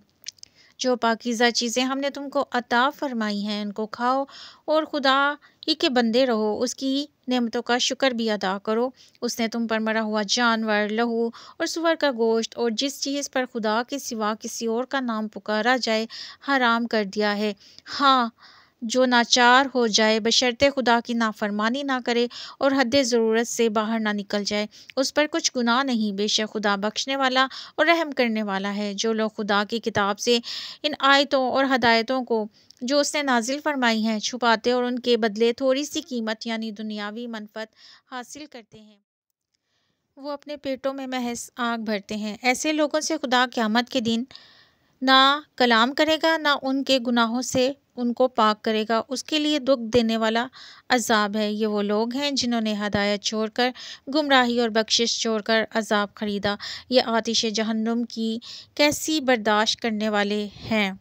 جو پاکیزہ چیزیں ہم نے تم کو عطا فرمائی ہیں ان کو کھاؤ اور خدا ہی کے بندے رہو، اس کی نعمتوں کا شکر بھی ادا کرو۔ اس نے تم پر مرا ہوا جانور، لہو اور سور کا گوشت اور جس چیز پر خدا کے سوا کسی اور کا نام پکارا جائے حرام کر دیا ہے، ہاں، جو ناچار ہو جائے بشرطے خدا کی نافرمانی نہ کرے اور حد ضرورت سے باہر نہ نکل جائے، اس پر کچھ گناہ نہیں۔ بے شک خدا بخشنے والا اور رحم کرنے والا ہے۔ جو لوگ خدا کی کتاب سے ان آیتوں اور ہدایتوں کو جو اس نے نازل فرمائی ہیں چھپاتے اور ان کے بدلے تھوڑی سی قیمت یعنی دنیاوی منفعت حاصل کرتے ہیں، وہ اپنے پیٹوں میں محض آگ بھرتے ہیں۔ ایسے لوگوں سے خدا قیامت کے دن نہ کلام کرے گا، نہ ان کے گناہوں سے ان کو پاک کرے گا۔ اس کے لیے دکھ دینے والا عذاب ہے۔ یہ وہ لوگ ہیں جنہوں نے ہدایت چھوڑ کر گمراہی اور بخشش چھوڑ کر عذاب خریدا۔ یہ آتش جہنم کی کیسی برداشت کرنے والے ہیں۔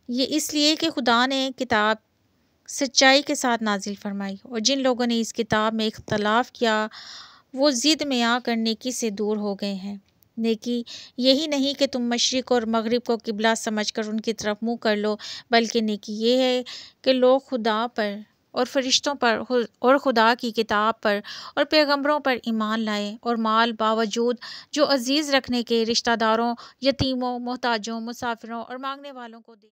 یہ اس لیے کہ خدا نے کتاب سچائی کے ساتھ نازل فرمائی، اور جن لوگوں نے اس کتاب میں اختلاف کیا وہ ضد میں آ کر نیکی سے دور ہو گئے ہیں۔ نیکی یہی نہیں کہ تم مشرق اور مغرب کو قبلہ سمجھ کر ان کی طرف منہ کر لو، بلکہ نیکی یہ ہے کہ لوگ خدا پر اور فرشتوں پر اور خدا کی کتاب پر اور پیغمبروں پر ایمان لائیں، اور مال باوجود جو عزیز رکھنے کے رشتہ داروں، یتیموں، محتاجوں، مسافروں اور مانگنے والوں کو دیں،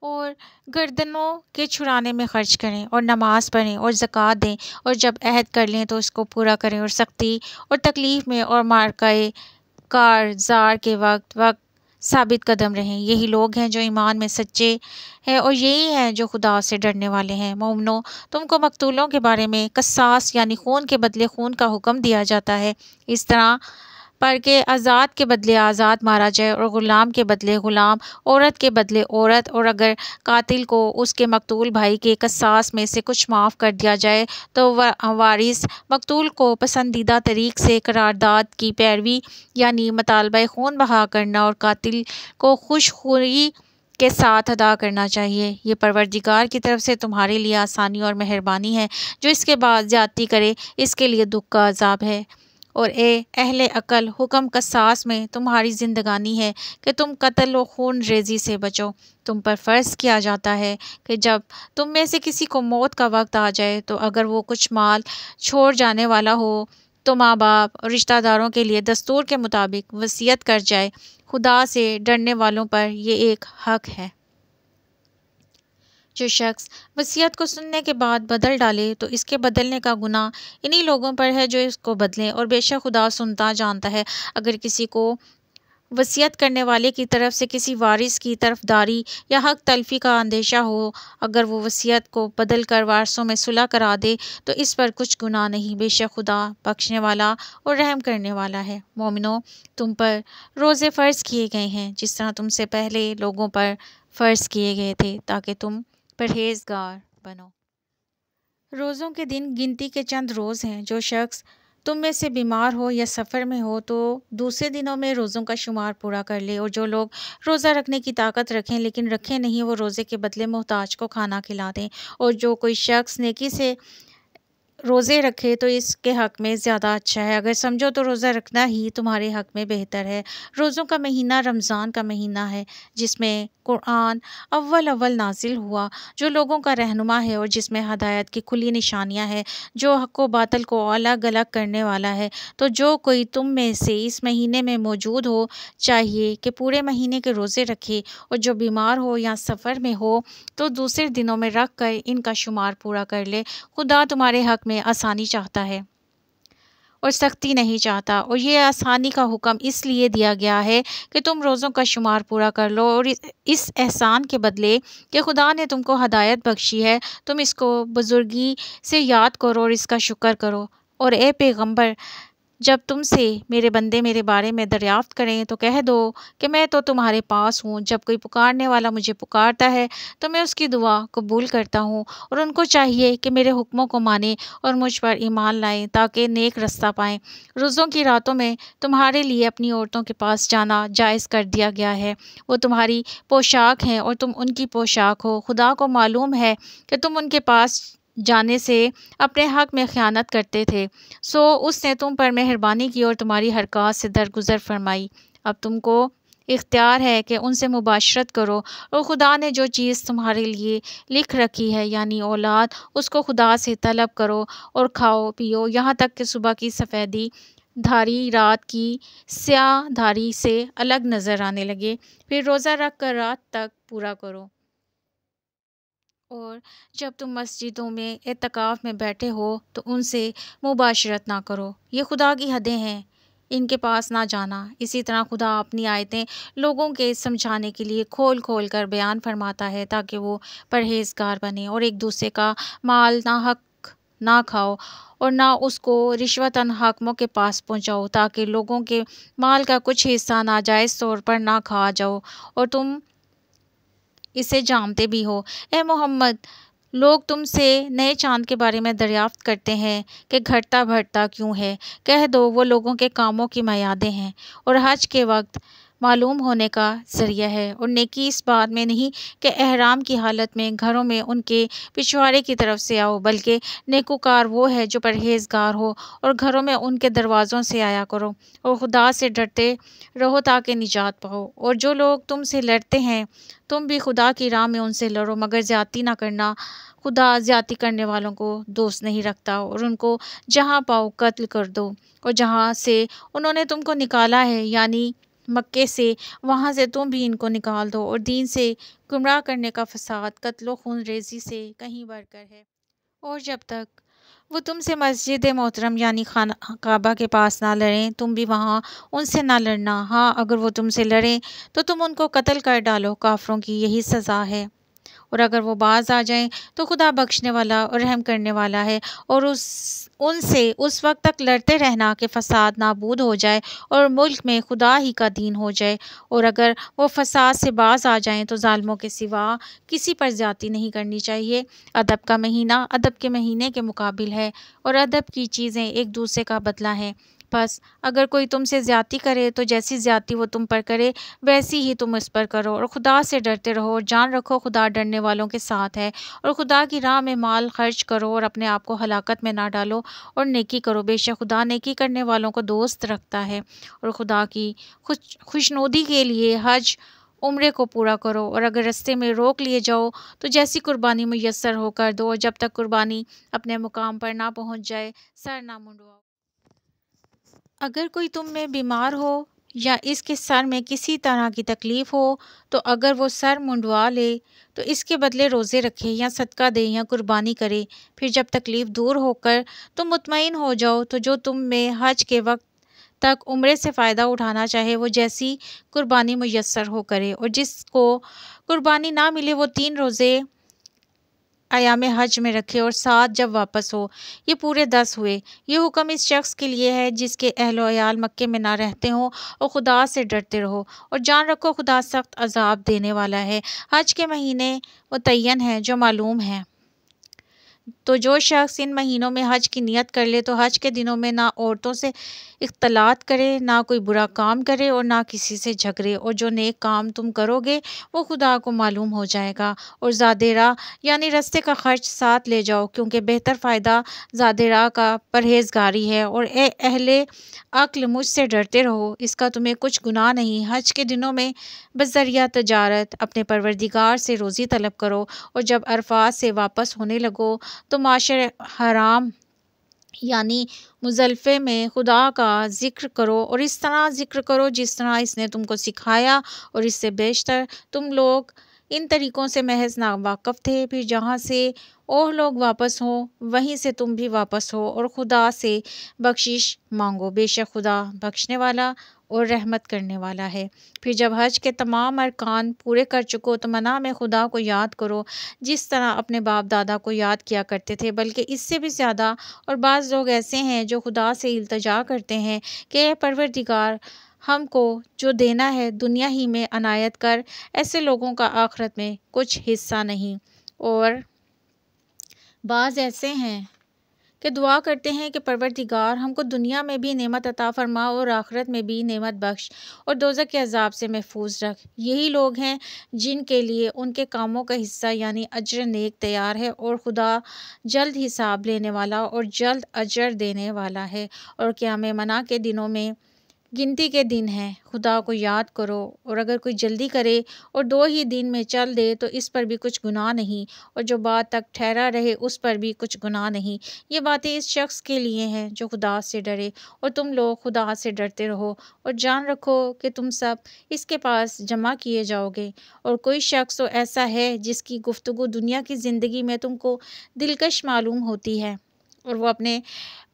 اور گردنوں کے چھڑانے میں خرچ کریں، اور نماز پڑھیں اور زکوٰۃ دیں، اور جب عہد کر لیں تو اس کو پورا کریں، اور سختی اور تکلیف میں اور معرکہ کارزار کے وقت ثابت قدم رہیں۔ یہی لوگ ہیں جو ایمان میں سچے ہیں اور یہی ہیں جو خدا سے ڈرنے والے ہیں۔ مومنو، تم کو مقتولوں کے بارے میں قصاص یعنی خون کے بدلے خون کا حکم دیا جاتا ہے۔ اس طرح پر کہ آزاد کے بدلے آزاد مارا جائے اور غلام کے بدلے غلام، عورت کے بدلے عورت، اور اگر قاتل کو اس کے مقتول بھائی کے قصاص میں سے کچھ معاف کر دیا جائے تو وارث مقتول کو پسندیدہ طریق سے قرارداد کی پیروی یعنی مطالبہ خون بہا کرنا اور قاتل کو خوش خوئی کے ساتھ ادا کرنا چاہیے۔ یہ پروردگار کی طرف سے تمہارے لیے آسانی اور مہربانی ہے۔ جو اس کے بعد زیادتی کرے اس کے لیے دکھ کا عذاب ہے۔ اور اے اہل عقل، حکم قصاص میں تمہاری زندگانی ہے کہ تم قتل و خون ریزی سے بچو۔ تم پر فرض کیا جاتا ہے کہ جب تم میں سے کسی کو موت کا وقت آ جائے تو اگر وہ کچھ مال چھوڑ جانے والا ہو تو ماں باپ اور رشتہ داروں کے لیے دستور کے مطابق وصیت کر جائے۔ خدا سے ڈرنے والوں پر یہ ایک حق ہے۔ جو شخص وصیت کو سننے کے بعد بدل ڈالے تو اس کے بدلنے کا گناہ انہی لوگوں پر ہے جو اس کو بدلیں، اور بے شک خدا سنتا جانتا ہے۔ اگر کسی کو وصیت کرنے والے کی طرف سے کسی وارث کی طرفداری یا حق تلفی کا اندیشہ ہو، اگر وہ وصیت کو بدل کر وارثوں میں صلح کرا دے تو اس پر کچھ گناہ نہیں، بے شک خدا بخشنے والا اور رحم کرنے والا ہے۔ مومنو، تم پر روزے فرض کیے گئے ہیں جس طرح تم سے پہلے لوگوں پر فرض کیے گئے تھے تاکہ تم پرہیزگار بنو۔ روزوں کے دن گنتی کے چند روز ہیں۔ جو شخص تم میں سے بیمار ہو یا سفر میں ہو تو دوسرے دنوں میں روزوں کا شمار پورا کر لے، اور جو لوگ روزہ رکھنے کی طاقت رکھیں لیکن رکھے نہیں وہ روزے کے بدلے محتاج کو کھانا کھلا دیں، اور جو کوئی شخص نیکی سے روزے رکھے تو اس کے حق میں زیادہ اچھا ہے۔ اگر سمجھو تو روزہ رکھنا ہی تمہارے حق میں بہتر ہے۔ روزوں کا مہینہ رمضان کا مہینہ ہے جس میں قرآن اول نازل ہوا، جو لوگوں کا رہنما ہے اور جس میں ہدایت کی کھلی نشانیاں ہیں، جو حق و باطل کو الگ الگ کرنے والا ہے۔ تو جو کوئی تم میں سے اس مہینے میں موجود ہو چاہیے کہ پورے مہینے کے روزے رکھے، اور جو بیمار ہو یا سفر میں ہو تو دوسرے دنوں میں رکھ کر ان کا شمار پورا کر لے۔ خدا تمہارے حق میں آسانی چاہتا ہے اور سختی نہیں چاہتا، اور یہ آسانی کا حکم اس لیے دیا گیا ہے کہ تم روزوں کا شمار پورا کر لو، اور اس احسان کے بدلے کہ خدا نے تم کو ہدایت بخشی ہے تم اس کو بزرگی سے یاد کرو اور اس کا شکر کرو۔ اور اے پیغمبر، جب تم سے میرے بندے میرے بارے میں دریافت کریں تو کہہ دو کہ میں تو تمہارے پاس ہوں۔ جب کوئی پکارنے والا مجھے پکارتا ہے تو میں اس کی دعا قبول کرتا ہوں، اور ان کو چاہیے کہ میرے حکموں کو مانیں اور مجھ پر ایمان لائیں تاکہ نیک رستہ پائیں۔ روزوں کی راتوں میں تمہارے لیے اپنی عورتوں کے پاس جانا جائز کر دیا گیا ہے۔ وہ تمہاری پوشاک ہیں اور تم ان کی پوشاک ہو۔ خدا کو معلوم ہے کہ تم ان کے پاس جانے سے اپنے حق میں خیانت کرتے تھے، سو اس نے تم پر مہربانی کی اور تمہاری حرکات سے درگزر فرمائی۔ اب تم کو اختیار ہے کہ ان سے مباشرت کرو، اور خدا نے جو چیز تمہارے لیے لکھ رکھی ہے یعنی اولاد، اس کو خدا سے طلب کرو اور کھاؤ پیو یہاں تک کہ صبح کی سفیدی دھاری رات کی سیاہ دھاری سے الگ نظر آنے لگے، پھر روزہ رکھ کر رات تک پورا کرو۔ اور جب تم مسجدوں میں اعتکاف میں بیٹھے ہو تو ان سے مباشرت نہ کرو، یہ خدا کی حدیں ہیں، ان کے پاس نہ جانا۔ اسی طرح خدا اپنی آیتیں لوگوں کے سمجھانے کے لیے کھول کھول کر بیان فرماتا ہے تاکہ وہ پرہیزگار بنیں، اور ایک دوسرے کا مال ناحق نہ کھاؤ اور نہ اس کو رشوتاً حاکموں کے پاس پہنچاؤ تاکہ لوگوں کے مال کا کچھ حصہ ناجائز طور پر نہ کھا جاؤ اور تم اسے جانتے بھی ہو۔ اے محمد، لوگ تم سے نئے چاند کے بارے میں دریافت کرتے ہیں کہ گھٹتا بڑھتا کیوں ہے۔ کہہ دو وہ لوگوں کے کاموں کی میعادیں ہیں اور حج کے وقت معلوم ہونے کا ذریعہ ہے، اور نیکی اس بات میں نہیں کہ احرام کی حالت میں گھروں میں ان کے پچھواڑے کی طرف سے آؤ، بلکہ نیکوکار وہ ہے جو پرہیزگار ہو اور گھروں میں ان کے دروازوں سے آیا کرو، اور خدا سے ڈرتے رہو تاکہ نجات پاؤ۔ اور جو لوگ تم سے لڑتے ہیں تم بھی خدا کی راہ میں ان سے لڑو، مگر زیادتی نہ کرنا، خدا زیادتی کرنے والوں کو دوست نہیں رکھتا۔ اور ان کو جہاں پاؤ قتل کر دو، اور جہاں سے انہوں نے تم کو نکالا ہے یعنی مکے سے، وہاں سے تم بھی ان کو نکال دو، اور دین سے گمراہ کرنے کا فساد قتل و خون ریزی سے کہیں بڑھ کر ہے۔ اور جب تک وہ تم سے مسجد محترم یعنی خانہ کعبہ کے پاس نہ لڑیں تم بھی وہاں ان سے نہ لڑنا۔ ہاں اگر وہ تم سے لڑیں تو تم ان کو قتل کر ڈالو، کافروں کی یہی سزا ہے۔ اور اگر وہ باز آ جائیں تو خدا بخشنے والا اور رحم کرنے والا ہے، اور ان سے اس وقت تک لڑتے رہنا کہ فساد نابود ہو جائے اور ملک میں خدا ہی کا دین ہو جائے، اور اگر وہ فساد سے باز آ جائیں تو ظالموں کے سوا کسی پر زیادتی نہیں کرنی چاہیے۔ ادب کا مہینہ ادب کے مہینے کے مقابل ہے، اور ادب کی چیزیں ایک دوسرے کا بدلہ ہیں۔ بس اگر کوئی تم سے زیادتی کرے تو جیسی زیادتی وہ تم پر کرے ویسی ہی تم اس پر کرو، اور خدا سے ڈرتے رہو، اور جان رکھو خدا ڈرنے والوں کے ساتھ ہے، اور خدا کی راہ میں مال خرچ کرو اور اپنے آپ کو ہلاکت میں نہ ڈالو، اور نیکی کرو، بے شک خدا نیکی کرنے والوں کو دوست رکھتا ہے، اور خدا کی خوشنودی کے لیے حج عمرے کو پورا کرو، اور اگر رستے میں روک لیے جاؤ تو جیسی قربانی میسر ہو کر دو، اور جب تک قربانی اپنے مقام پر نہ پہنچ جائے سر نہ منڈواؤ۔ اگر کوئی تم میں بیمار ہو یا اس کے سر میں کسی طرح کی تکلیف ہو تو اگر وہ سر منڈوا لے تو اس کے بدلے روزے رکھے یا صدقہ دے یا قربانی کرے، پھر جب تکلیف دور ہو کر تم مطمئن ہو جاؤ تو جو تم میں حج کے وقت تک عمرے سے فائدہ اٹھانا چاہے وہ جیسی قربانی میسر ہو کرے، اور جس کو قربانی نہ ملے وہ 3 روزے ایام حج میں رکھے اور 7 جب واپس ہو، یہ پورے 10 ہوئے۔ یہ حکم اس شخص کے لیے ہے جس کے اہل و عیال مکے میں نہ رہتے ہوں، اور خدا سے ڈرتے رہو اور جان رکھو خدا سخت عذاب دینے والا ہے۔ حج کے مہینے متعین ہیں جو معلوم ہیں، تو جو شخص ان مہینوں میں حج کی نیت کر لے تو حج کے دنوں میں نہ عورتوں سے اختلاط کرے، نہ کوئی برا کام کرے اور نہ کسی سے جھگڑے، اور جو نیک کام تم کرو گے وہ خدا کو معلوم ہو جائے گا، اور زادِ راہ یعنی رستے کا خرچ ساتھ لے جاؤ، کیونکہ بہتر فائدہ زادِ راہ کا پرہیزگاری ہے، اور اے اہل عقل مجھ سے ڈرتے رہو، اس کا تمہیں کچھ گناہ نہیں۔ حج کے دنوں میں بذریعہ تجارت اپنے پروردگار سے روزی طلب کرو، اور جب عرفات سے واپس ہونے لگو تو معاشر حرام یعنی مزدلفہ میں خدا کا ذکر کرو، اور اس طرح ذکر کرو جس طرح اس نے تم کو سکھایا، اور اس سے بیشتر تم لوگ ان طریقوں سے محض ناواقف تھے۔ پھر جہاں سے اور لوگ واپس ہوں وہیں سے تم بھی واپس ہو، اور خدا سے بخشش مانگو، بے شک خدا بخشنے والا اور رحمت کرنے والا ہے۔ پھر جب حج کے تمام ارکان پورے کر چکو تو منع میں خدا کو یاد کرو جس طرح اپنے باپ دادا کو یاد کیا کرتے تھے، بلکہ اس سے بھی زیادہ، اور بعض لوگ ایسے ہیں جو خدا سے التجا کرتے ہیں کہ اے پروردگار ہم کو جو دینا ہے دنیا ہی میں عنایت کر، ایسے لوگوں کا آخرت میں کچھ حصہ نہیں، اور بعض ایسے ہیں کہ دعا کرتے ہیں کہ پروردگار ہم کو دنیا میں بھی نعمت عطا فرما اور آخرت میں بھی نعمت بخش اور دوزخ کے عذاب سے محفوظ رکھ۔ یہی لوگ ہیں جن کے لیے ان کے کاموں کا حصہ یعنی اجر نیک تیار ہے، اور خدا جلد حساب لینے والا اور جلد اجر دینے والا ہے۔ اور قیام منع کے دنوں میں گنتی کے دن ہیں، خدا کو یاد کرو، اور اگر کوئی جلدی کرے اور 2 ہی دن میں چل دے تو اس پر بھی کچھ گناہ نہیں، اور جو بعد تک ٹھہرا رہے اس پر بھی کچھ گناہ نہیں۔ یہ باتیں اس شخص کے لیے ہیں جو خدا سے ڈرے، اور تم لوگ خدا سے ڈرتے رہو اور جان رکھو کہ تم سب اس کے پاس جمع کیے جاؤ گے۔ اور کوئی شخص تو ایسا ہے جس کی گفتگو دنیا کی زندگی میں تم کو دلکش معلوم ہوتی ہے، اور وہ اپنے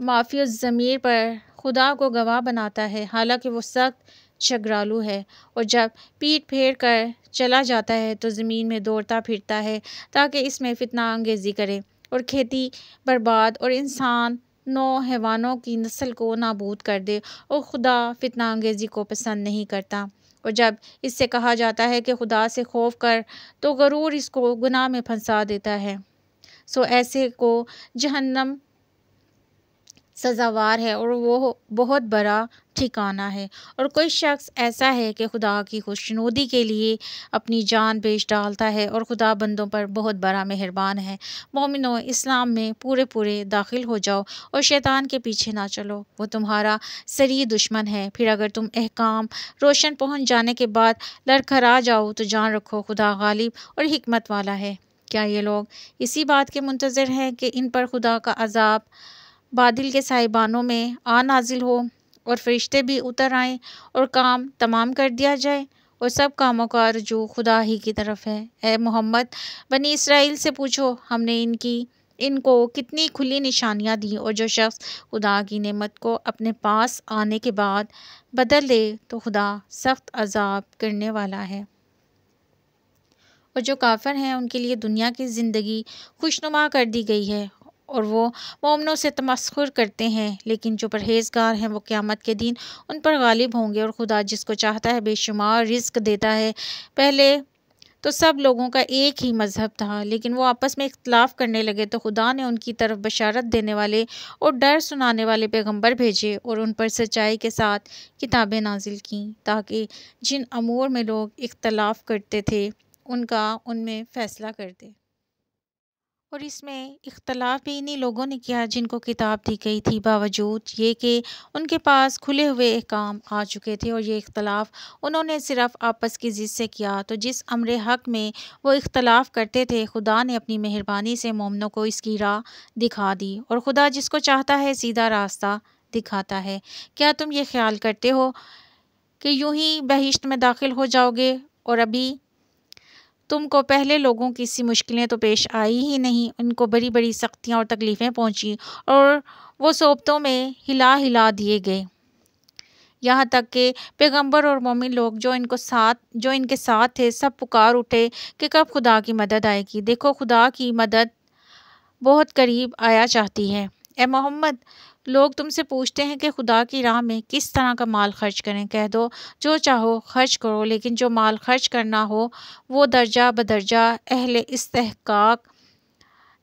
معافی الضمیر پر خدا کو گواہ بناتا ہے، حالانکہ وہ سخت جھگڑالو ہے، اور جب پیٹ پھیر کر چلا جاتا ہے تو زمین میں دوڑتا پھرتا ہے تاکہ اس میں فتنہ انگیزی کرے اور کھیتی برباد اور انسانوں حیوانوں کی نسل کو نابود کر دے، اور خدا فتنہ انگیزی کو پسند نہیں کرتا۔ اور جب اس سے کہا جاتا ہے کہ خدا سے خوف کر تو غرور اس کو گناہ میں پھنسا دیتا ہے، سو ایسے کو جہنم سزاوار ہے اور وہ بہت بڑا ٹھکانہ ہے۔ اور کوئی شخص ایسا ہے کہ خدا کی خوشنودی کے لیے اپنی جان بیچ ڈالتا ہے، اور خدا بندوں پر بہت بڑا مہربان ہے۔ مومنو، اسلام میں پورے داخل ہو جاؤ اور شیطان کے پیچھے نہ چلو، وہ تمہارا صریح دشمن ہے۔ پھر اگر تم احکام روشن پہنچ جانے کے بعد لڑکھڑا جاؤ تو جان رکھو خدا غالب اور حکمت والا ہے۔ کیا یہ لوگ اسی بات کے منتظر ہیں کہ ان پر خدا کا عذاب بادل کے سائبانوں میں آ نازل ہو اور فرشتے بھی اتر آئیں اور کام تمام کر دیا جائے، اور سب کاموں کا رجوع خدا ہی کی طرف ہے؟ اے محمد، بنی اسرائیل سے پوچھو ہم نے ان کو کتنی کھلی نشانیاں دیں، اور جو شخص خدا کی نعمت کو اپنے پاس آنے کے بعد بدل دے تو خدا سخت عذاب کرنے والا ہے۔ اور جو کافر ہیں ان کے لیے دنیا کی زندگی خوشنما کر دی گئی ہے اور وہ مومنوں سے تمسخر کرتے ہیں، لیکن جو پرہیزگار ہیں وہ قیامت کے دن ان پر غالب ہوں گے۔ اور خدا جس کو چاہتا ہے بے شمار رزق دیتا ہے۔ پہلے تو سب لوگوں کا ایک ہی مذہب تھا، لیکن وہ آپس میں اختلاف کرنے لگے تو خدا نے ان کی طرف بشارت دینے والے اور ڈر سنانے والے پیغمبر بھیجے اور ان پر سچائی کے ساتھ کتابیں نازل کیں، تاکہ جن امور میں لوگ اختلاف کرتے تھے ان کا ان میں فیصلہ کر دے۔ اور اس میں اختلاف بھی انہی لوگوں نے کیا جن کو کتاب دی گئی تھی، باوجود یہ کہ ان کے پاس کھلے ہوئے احکام آ چکے تھے، اور یہ اختلاف انہوں نے صرف آپس کی ضد سے کیا۔ تو جس امر حق میں وہ اختلاف کرتے تھے، خدا نے اپنی مہربانی سے مومنوں کو اس کی راہ دکھا دی، اور خدا جس کو چاہتا ہے سیدھا راستہ دکھاتا ہے۔ کیا تم یہ خیال کرتے ہو کہ یوں ہی بہشت میں داخل ہو جاؤ گے، اور ابھی تم کو پہلے لوگوں کی سی مشکلیں تو پیش آئی ہی نہیں، ان کو بڑی بڑی سختیاں اور تکلیفیں پہنچی اور وہ صوبتوں میں ہلا دیے گئے، یہاں تک کہ پیغمبر اور مومن لوگ جو ان کے ساتھ تھے سب پکار اٹھے کہ کب خدا کی مدد آئے گی۔ دیکھو خدا کی مدد بہت قریب آیا چاہتی ہے۔ اے محمد، لوگ تم سے پوچھتے ہیں کہ خدا کی راہ میں کس طرح کا مال خرچ کریں۔ کہہ دو جو چاہو خرچ کرو، لیکن جو مال خرچ کرنا ہو وہ درجہ بدرجہ اہل استحقاق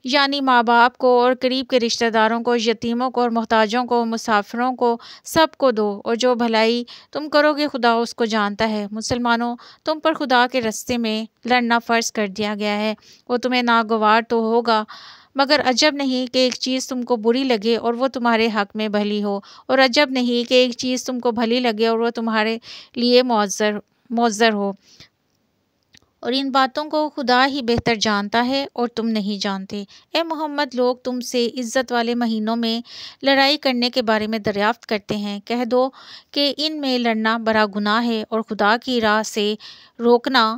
یعنی ماں باپ کو اور قریب کے رشتہ داروں کو، یتیموں کو اور محتاجوں کو، مسافروں کو، سب کو دو، اور جو بھلائی تم کرو گے خدا اس کو جانتا ہے۔ مسلمانوں، تم پر خدا کے راستے میں لڑنا فرض کر دیا گیا ہے۔ وہ تمہیں ناگوار تو ہوگا، مگر عجب نہیں کہ ایک چیز تم کو بری لگے اور وہ تمہارے حق میں بھلی ہو، اور عجب نہیں کہ ایک چیز تم کو بھلی لگے اور وہ تمہارے لیے معذر ہو، اور ان باتوں کو خدا ہی بہتر جانتا ہے اور تم نہیں جانتے۔ اے محمد، لوگ تم سے عزت والے مہینوں میں لڑائی کرنے کے بارے میں دریافت کرتے ہیں۔ کہہ دو کہ ان میں لڑنا بڑا گناہ ہے، اور خدا کی راہ سے روکنا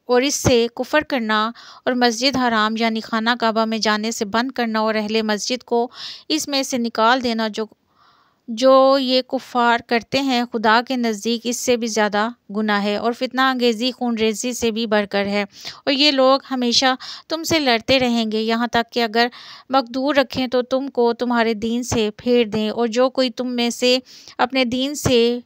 اور اس سے کفر کرنا اور مسجد حرام یعنی خانہ کعبہ میں جانے سے بند کرنا اور اہل مسجد کو اس میں سے نکال دینا جو یہ کفار کرتے ہیں، خدا کے نزدیک اس سے بھی زیادہ گناہ ہے اور فتنہ انگیزی خون ریزی سے بھی بڑھ کر ہے۔ اور یہ لوگ ہمیشہ تم سے لڑتے رہیں گے، یہاں تک کہ اگر مقدور رکھیں تو تم کو تمہارے دین سے پھیر دیں، اور جو کوئی تم میں سے اپنے دین سے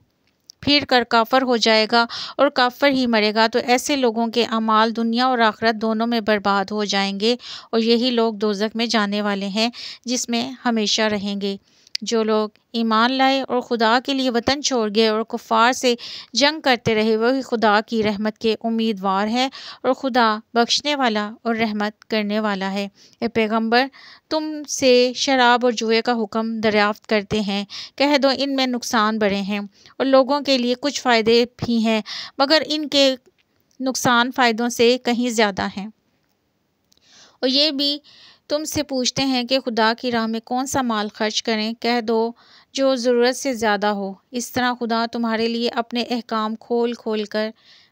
پھر کر کافر ہو جائے گا اور کافر ہی مرے گا تو ایسے لوگوں کے اعمال دنیا اور آخرت دونوں میں برباد ہو جائیں گے، اور یہی لوگ دوزخ میں جانے والے ہیں جس میں ہمیشہ رہیں گے۔ جو لوگ ایمان لائے اور خدا کے لیے وطن چھوڑ گئے اور کفار سے جنگ کرتے رہے، وہی خدا کی رحمت کے امیدوار ہے، اور خدا بخشنے والا اور رحمت کرنے والا ہے۔ اے پیغمبر، تم سے شراب اور جوئے کا حکم دریافت کرتے ہیں۔ کہہ دو ان میں نقصان بڑے ہیں اور لوگوں کے لیے کچھ فائدے بھی ہیں، مگر ان کے نقصان فائدوں سے کہیں زیادہ ہیں۔ اور یہ بھی تم سے پوچھتے ہیں کہ خدا کی راہ میں کون سا مال خرچ کریں۔ کہہ دو جو ضرورت سے زیادہ ہو۔ اس طرح خدا تمہارے لیے اپنے احکام کھول کھول کر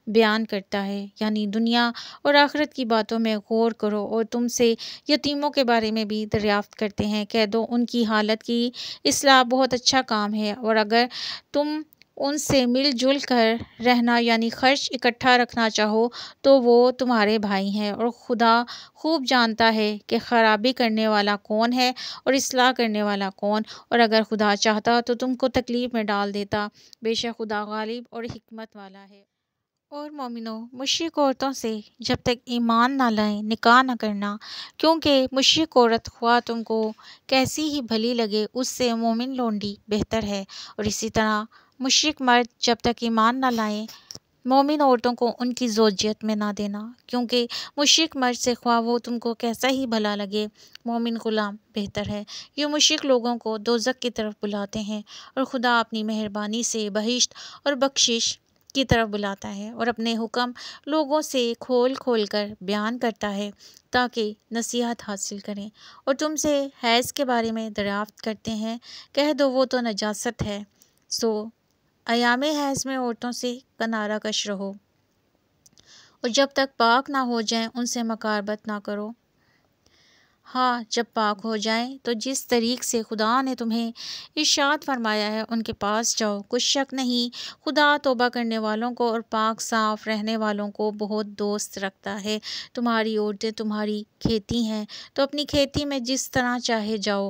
بیان کرتا ہے، یعنی دنیا اور آخرت کی باتوں میں غور کرو، اور تم سے یتیموں کے بارے میں بھی دریافت کرتے ہیں۔ کہہ دو ان کی حالت کی اصلاح بہت اچھا کام ہے، اور اگر تم ان سے مل جل کر رہنا یعنی خرچ اکٹھا رکھنا چاہو تو وہ تمہارے بھائی ہیں، اور خدا خوب جانتا ہے کہ خرابی کرنے والا کون ہے اور اصلاح کرنے والا کون، اور اگر خدا چاہتا تو تم کو تکلیف میں ڈال دیتا، بے شک خدا غالب اور حکمت والا ہے۔ اور مومنوں، مشرک عورتوں سے جب تک ایمان نہ لائیں نکاح نہ کرنا، کیونکہ مشرک عورت خواہ تم کو کیسی ہی بھلی لگے اس سے مومن لونڈی بہتر ہے، اور اسی طرح مشرک مرد جب تک ایمان نہ لائیں مومن عورتوں کو ان کی زوجیت میں نہ دینا، کیونکہ مشرک مرد سے خواہ وہ تم کو کیسا ہی بھلا لگے مومن غلام بہتر ہے۔ یہ مشرک لوگوں کو دوزخ کی طرف بلاتے ہیں، اور خدا اپنی مہربانی سے بہشت اور بخشش کی طرف بلاتا ہے، اور اپنے حکم لوگوں سے کھول کھول کر بیان کرتا ہے تاکہ نصیحت حاصل کریں۔ اور تم سے حیض کے بارے میں دریافت کرتے ہیں۔ کہہ دو وہ تو نجاست ہے، سو ایام حیض میں عورتوں سے کنارہ کش رہو، اور جب تک پاک نہ ہو جائیں ان سے مقاربت نہ کرو، ہاں، جب پاک ہو جائیں تو جس طریق سے خدا نے تمہیں ارشاد فرمایا ہے ان کے پاس جاؤ۔ کچھ شک نہیں، خدا توبہ کرنے والوں کو اور پاک صاف رہنے والوں کو بہت دوست رکھتا ہے۔ تمہاری عورتیں تمہاری کھیتی ہیں، تو اپنی کھیتی میں جس طرح چاہے جاؤ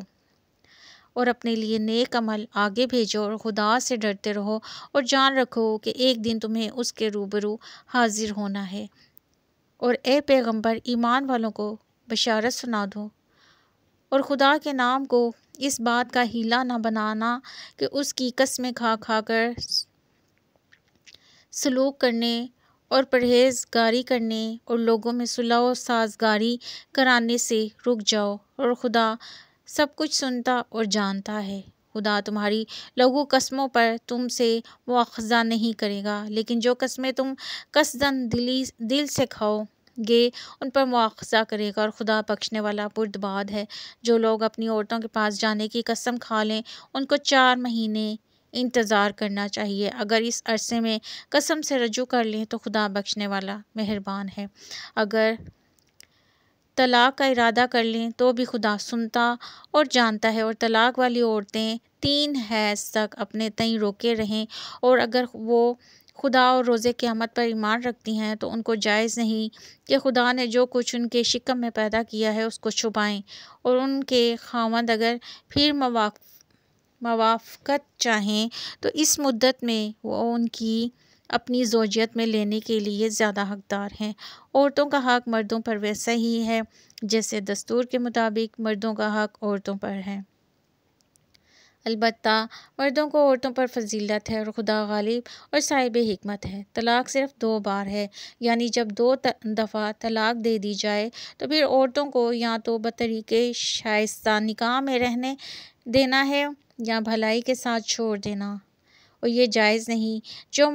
اور اپنے لیے نیک عمل آگے بھیجو اور خدا سے ڈرتے رہو اور جان رکھو کہ ایک دن تمہیں اس کے روبرو حاضر ہونا ہے۔ اور اے پیغمبر، ایمان والوں کو بشارت سنا دو اور خدا کے نام کو اس بات کا ہیلا نہ بنانا کہ اس کی قسمیں کھا کھا کر سلوک کرنے اور پرہیزگاری کرنے اور لوگوں میں صلح و سازگاری کرانے سے رک جاؤ، اور خدا سب کچھ سنتا اور جانتا ہے۔ خدا تمہاری لغو قسموں پر تم سے مواخذہ نہیں کرے گا، لیکن جو قسمیں تم قصداً دل سے کھاؤ گے ان پر مواخذہ کرے گا، اور خدا بخشنے والا بردبار ہے۔ جو لوگ اپنی عورتوں کے پاس جانے کی قسم کھا لیں ان کو 4 مہینے انتظار کرنا چاہیے۔ اگر اس عرصے میں قسم سے رجوع کر لیں تو خدا بخشنے والا مہربان ہے۔ اگر طلاق کا ارادہ کر لیں تو بھی خدا سنتا اور جانتا ہے، اور طلاق والی عورتیں 3 حیض تک اپنے تئیں روکے رہیں، اور اگر وہ خدا اور روز قیامت پر ایمان رکھتی ہیں تو ان کو جائز نہیں کہ خدا نے جو کچھ ان کے شکم میں پیدا کیا ہے اس کو چھپائیں، اور ان کے خاوند اگر پھر موافقت چاہیں تو اس مدت میں وہ ان کی اپنی زوجیت میں لینے کے لیے زیادہ حقدار ہیں۔ عورتوں کا حق مردوں پر ویسا ہی ہے جیسے دستور کے مطابق مردوں کا حق عورتوں پر ہے۔ البتہ مردوں کو عورتوں پر فضیلت ہے، اور خدا غالب اور صاحب حکمت ہے۔ طلاق صرف 2 بار ہے، یعنی جب 2 دفعہ طلاق دے دی جائے تو پھر عورتوں کو یا تو بطریق شائستہ نکاح میں رہنے دینا ہے یا بھلائی کے ساتھ چھوڑ دینا، اور یہ جائز نہیں جو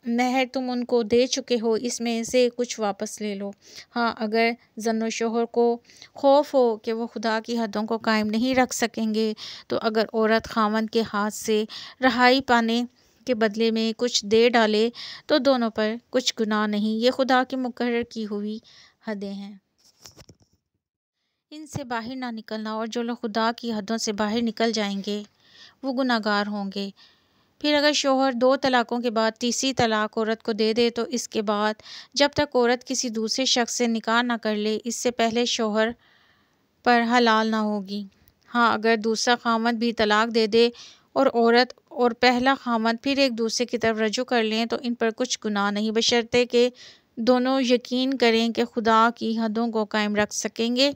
مہر تم ان کو دے چکے ہو اس میں سے کچھ واپس لے لو۔ ہاں، اگر زن و شوہر کو خوف ہو کہ وہ خدا کی حدوں کو قائم نہیں رکھ سکیں گے، تو اگر عورت خاوند کے ہاتھ سے رہائی پانے کے بدلے میں کچھ دے ڈالے تو دونوں پر کچھ گناہ نہیں، یہ خدا کی مقرر کی ہوئی حدیں ہیں۔ ان سے باہر نہ نکلنا، اور جو لوگ خدا کی حدوں سے باہر نکل جائیں گے وہ گناہ گار ہوں گے۔ پھر اگر شوہر 2 طلاقوں کے بعد تیسری طلاق عورت کو دے دے تو اس کے بعد جب تک عورت کسی دوسرے شخص سے نکاح نہ کر لے اس سے پہلے شوہر پر حلال نہ ہوگی۔ ہاں، اگر دوسرا خاوند بھی طلاق دے دے اور عورت اور پہلا خاوند پھر ایک دوسرے کی طرف رجوع کر لیں تو ان پر کچھ گناہ نہیں، بشرطے کہ دونوں یقین کریں کہ خدا کی حدوں کو قائم رکھ سکیں گے،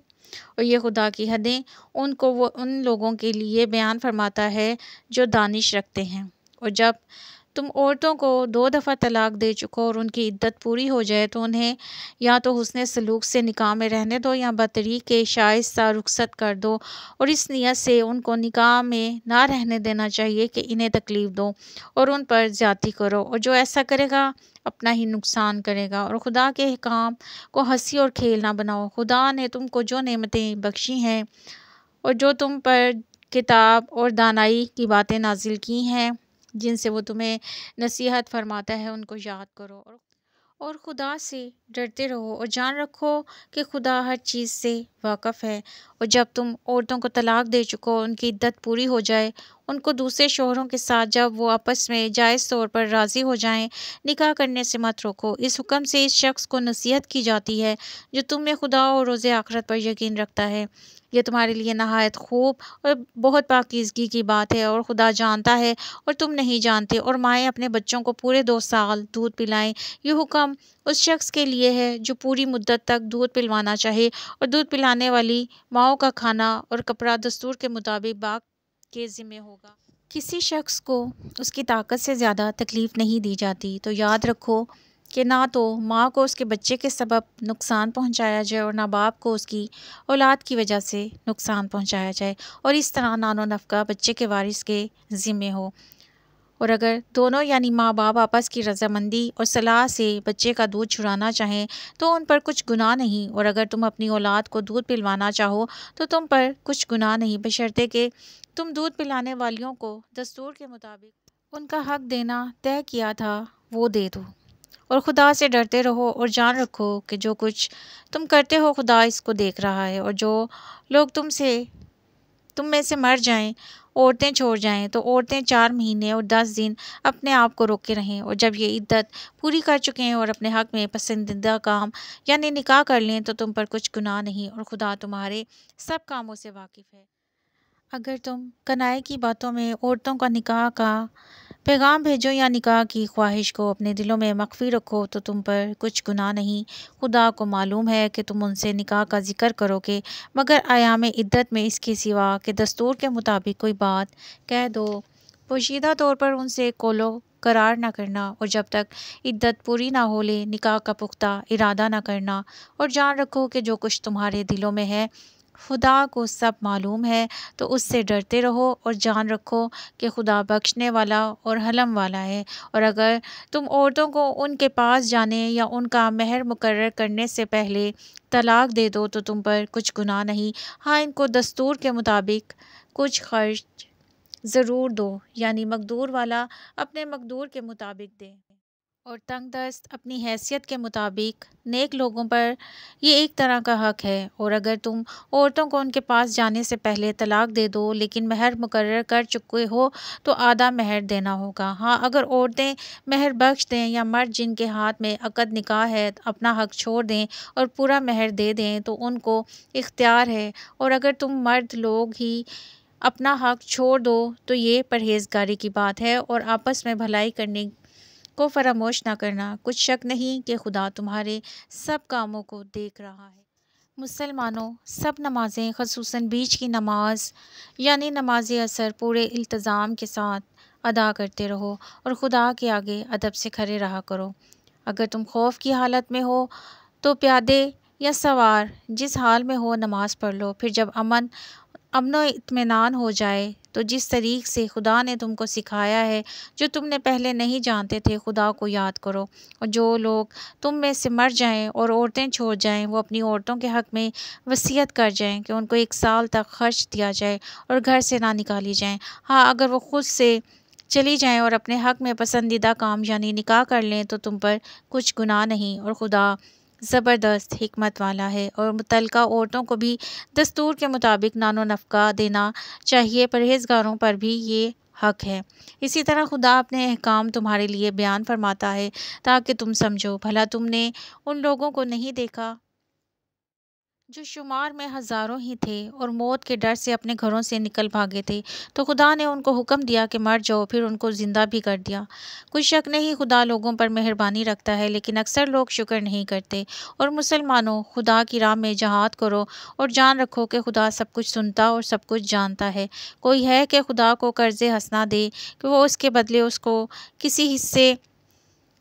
اور یہ خدا کی حدیں وہ ان لوگوں کے لیے بیان فرماتا ہے جو دانش رکھتے ہیں۔ اور جب تم عورتوں کو 2 دفعہ طلاق دے چکو اور ان کی عدت پوری ہو جائے تو انہیں یا تو حسن سلوک سے نکاح میں رہنے دو یا بطریق شائستہ رخصت کر دو، اور اس نیت سے ان کو نکاح میں نہ رہنے دینا چاہیے کہ انہیں تکلیف دو اور ان پر زیادتی کرو، اور جو ایسا کرے گا اپنا ہی نقصان کرے گا۔ اور خدا کے احکام کو ہنسی اور کھیل نہ بناؤ۔ خدا نے تم کو جو نعمتیں بخشی ہیں اور جو تم پر کتاب اور دانائی کی باتیں نازل کی ہیں جن سے وہ تمہیں نصیحت فرماتا ہے ان کو یاد کرو، اور خدا سے ڈرتے رہو اور جان رکھو کہ خدا ہر چیز سے واقف ہے۔ اور جب تم عورتوں کو طلاق دے چکو اور ان کی عدت پوری ہو جائے ان کو دوسرے شوہروں کے ساتھ جب وہ آپس میں جائز طور پر راضی ہو جائیں نکاح کرنے سے مت روکو۔ اس حکم سے اس شخص کو نصیحت کی جاتی ہے جو تم میں خدا اور روز آخرت پر یقین رکھتا ہے۔ یہ تمہارے لیے نہایت خوب اور بہت پاکیزگی کی بات ہے، اور خدا جانتا ہے اور تم نہیں جانتے۔ اور مائیں اپنے بچوں کو پورے 2 سال دودھ پلائیں، یہ حکم اس شخص کے لیے ہے جو پوری مدت تک دودھ پلوانا چاہے، اور دودھ پلانے والی ماؤں کا کھانا اور کپڑا دستور کے مطابق باپ کے ذمہ ہوگا۔ کسی شخص کو اس کی طاقت سے زیادہ تکلیف نہیں دی جاتی، تو یاد رکھو کہ نہ تو ماں کو اس کے بچے کے سبب نقصان پہنچایا جائے اور نہ باپ کو اس کی اولاد کی وجہ سے نقصان پہنچایا جائے، اور اس طرح نان و نفقہ بچے کے وارث کے ذمہ ہو۔ اور اگر دونوں یعنی ماں باپ آپس کی رضامندی اور صلاح سے بچے کا دودھ چھڑانا چاہیں تو ان پر کچھ گناہ نہیں، اور اگر تم اپنی اولاد کو دودھ پلوانا چاہو تو تم پر کچھ گناہ نہیں، بشرطے کہ تم دودھ پلانے والیوں کو دستور کے مطابق ان کا حق دینا طے کیا تھا وہ دے دو۔ اور خدا سے ڈرتے رہو اور جان رکھو کہ جو کچھ تم کرتے ہو خدا اس کو دیکھ رہا ہے۔ اور جو لوگ تم میں سے مر جائیں، عورتیں چھوڑ جائیں، تو عورتیں 4 مہینے اور 10 دن اپنے آپ کو روکے رہیں، اور جب یہ عدت پوری کر چکیں اور اپنے حق میں پسندیدہ کام یعنی نکاح کر لیں تو تم پر کچھ گناہ نہیں، اور خدا تمہارے سب کاموں سے واقف ہے۔ اگر تم کنائی کی باتوں میں عورتوں کا نکاح کا پیغام بھیجو یا نکاح کی خواہش کو اپنے دلوں میں مخفی رکھو تو تم پر کچھ گناہ نہیں۔ خدا کو معلوم ہے کہ تم ان سے نکاح کا ذکر کرو گے، مگر ایام عدت میں اس کے سوا کہ دستور کے مطابق کوئی بات کہہ دو، پوشیدہ طور پر ان سے قولو قرار نہ کرنا، اور جب تک عدت پوری نہ ہو لے نکاح کا پختہ ارادہ نہ کرنا، اور جان رکھو کہ جو کچھ تمہارے دلوں میں ہے خدا کو سب معلوم ہے، تو اس سے ڈرتے رہو اور جان رکھو کہ خدا بخشنے والا اور حلم والا ہے۔ اور اگر تم عورتوں کو ان کے پاس جانے یا ان کا مہر مقرر کرنے سے پہلے طلاق دے دو تو تم پر کچھ گناہ نہیں۔ ہاں، ان کو دستور کے مطابق کچھ خرچ ضرور دو، یعنی مقدور والا اپنے مقدور کے مطابق دے، اور تنگ دست اپنی حیثیت کے مطابق۔ نیک لوگوں پر یہ ایک طرح کا حق ہے۔ اور اگر تم عورتوں کو ان کے پاس جانے سے پہلے طلاق دے دو لیکن مہر مقرر کر چکے ہو تو آدھا مہر دینا ہوگا۔ ہاں، اگر عورتیں مہر بخش دیں یا مرد جن کے ہاتھ میں عقد نکاح ہے اپنا حق چھوڑ دیں اور پورا مہر دے دیں تو ان کو اختیار ہے، اور اگر تم مرد لوگ ہی اپنا حق چھوڑ دو تو یہ پرہیزگاری کی بات ہے، اور آپس میں بھلائی کرنے کو فراموش نہ کرنا۔ کچھ شک نہیں کہ خدا تمہارے سب کاموں کو دیکھ رہا ہے۔ مسلمانوں، سب نمازیں خصوصاً بیچ کی نماز یعنی نماز عصر پورے التزام کے ساتھ ادا کرتے رہو، اور خدا کے آگے ادب سے کھڑے رہا کرو۔ اگر تم خوف کی حالت میں ہو تو پیادے یا سوار جس حال میں ہو نماز پڑھ لو، پھر جب امن و اطمینان ہو جائے تو جس طریق سے خدا نے تم کو سکھایا ہے جو تم نے پہلے نہیں جانتے تھے خدا کو یاد کرو۔ اور جو لوگ تم میں سے مر جائیں اور عورتیں چھوڑ جائیں وہ اپنی عورتوں کے حق میں وصیت کر جائیں کہ ان کو 1 سال تک خرچ دیا جائے اور گھر سے نہ نکالی جائیں۔ ہاں، اگر وہ خود سے چلی جائیں اور اپنے حق میں پسندیدہ کام یعنی نکاح کر لیں تو تم پر کچھ گناہ نہیں، اور خدا زبردست حکمت والا ہے۔ اور متعلقہ عورتوں کو بھی دستور کے مطابق نان و نفقہ دینا چاہیے، پرہیزگاروں پر بھی یہ حق ہے۔ اسی طرح خدا اپنے احکام تمہارے لیے بیان فرماتا ہے تاکہ تم سمجھو۔ بھلا تم نے ان لوگوں کو نہیں دیکھا جو شمار میں ہزاروں ہی تھے اور موت کے ڈر سے اپنے گھروں سے نکل بھاگے تھے، تو خدا نے ان کو حکم دیا کہ مر جاؤ، پھر ان کو زندہ بھی کر دیا۔ کوئی شک نہیں خدا لوگوں پر مہربانی رکھتا ہے، لیکن اکثر لوگ شکر نہیں کرتے۔ اور مسلمانوں، خدا کی راہ میں جہاد کرو اور جان رکھو کہ خدا سب کچھ سنتا اور سب کچھ جانتا ہے۔ کوئی ہے کہ خدا کو قرض حسنہ دے کہ وہ اس کے بدلے اس کو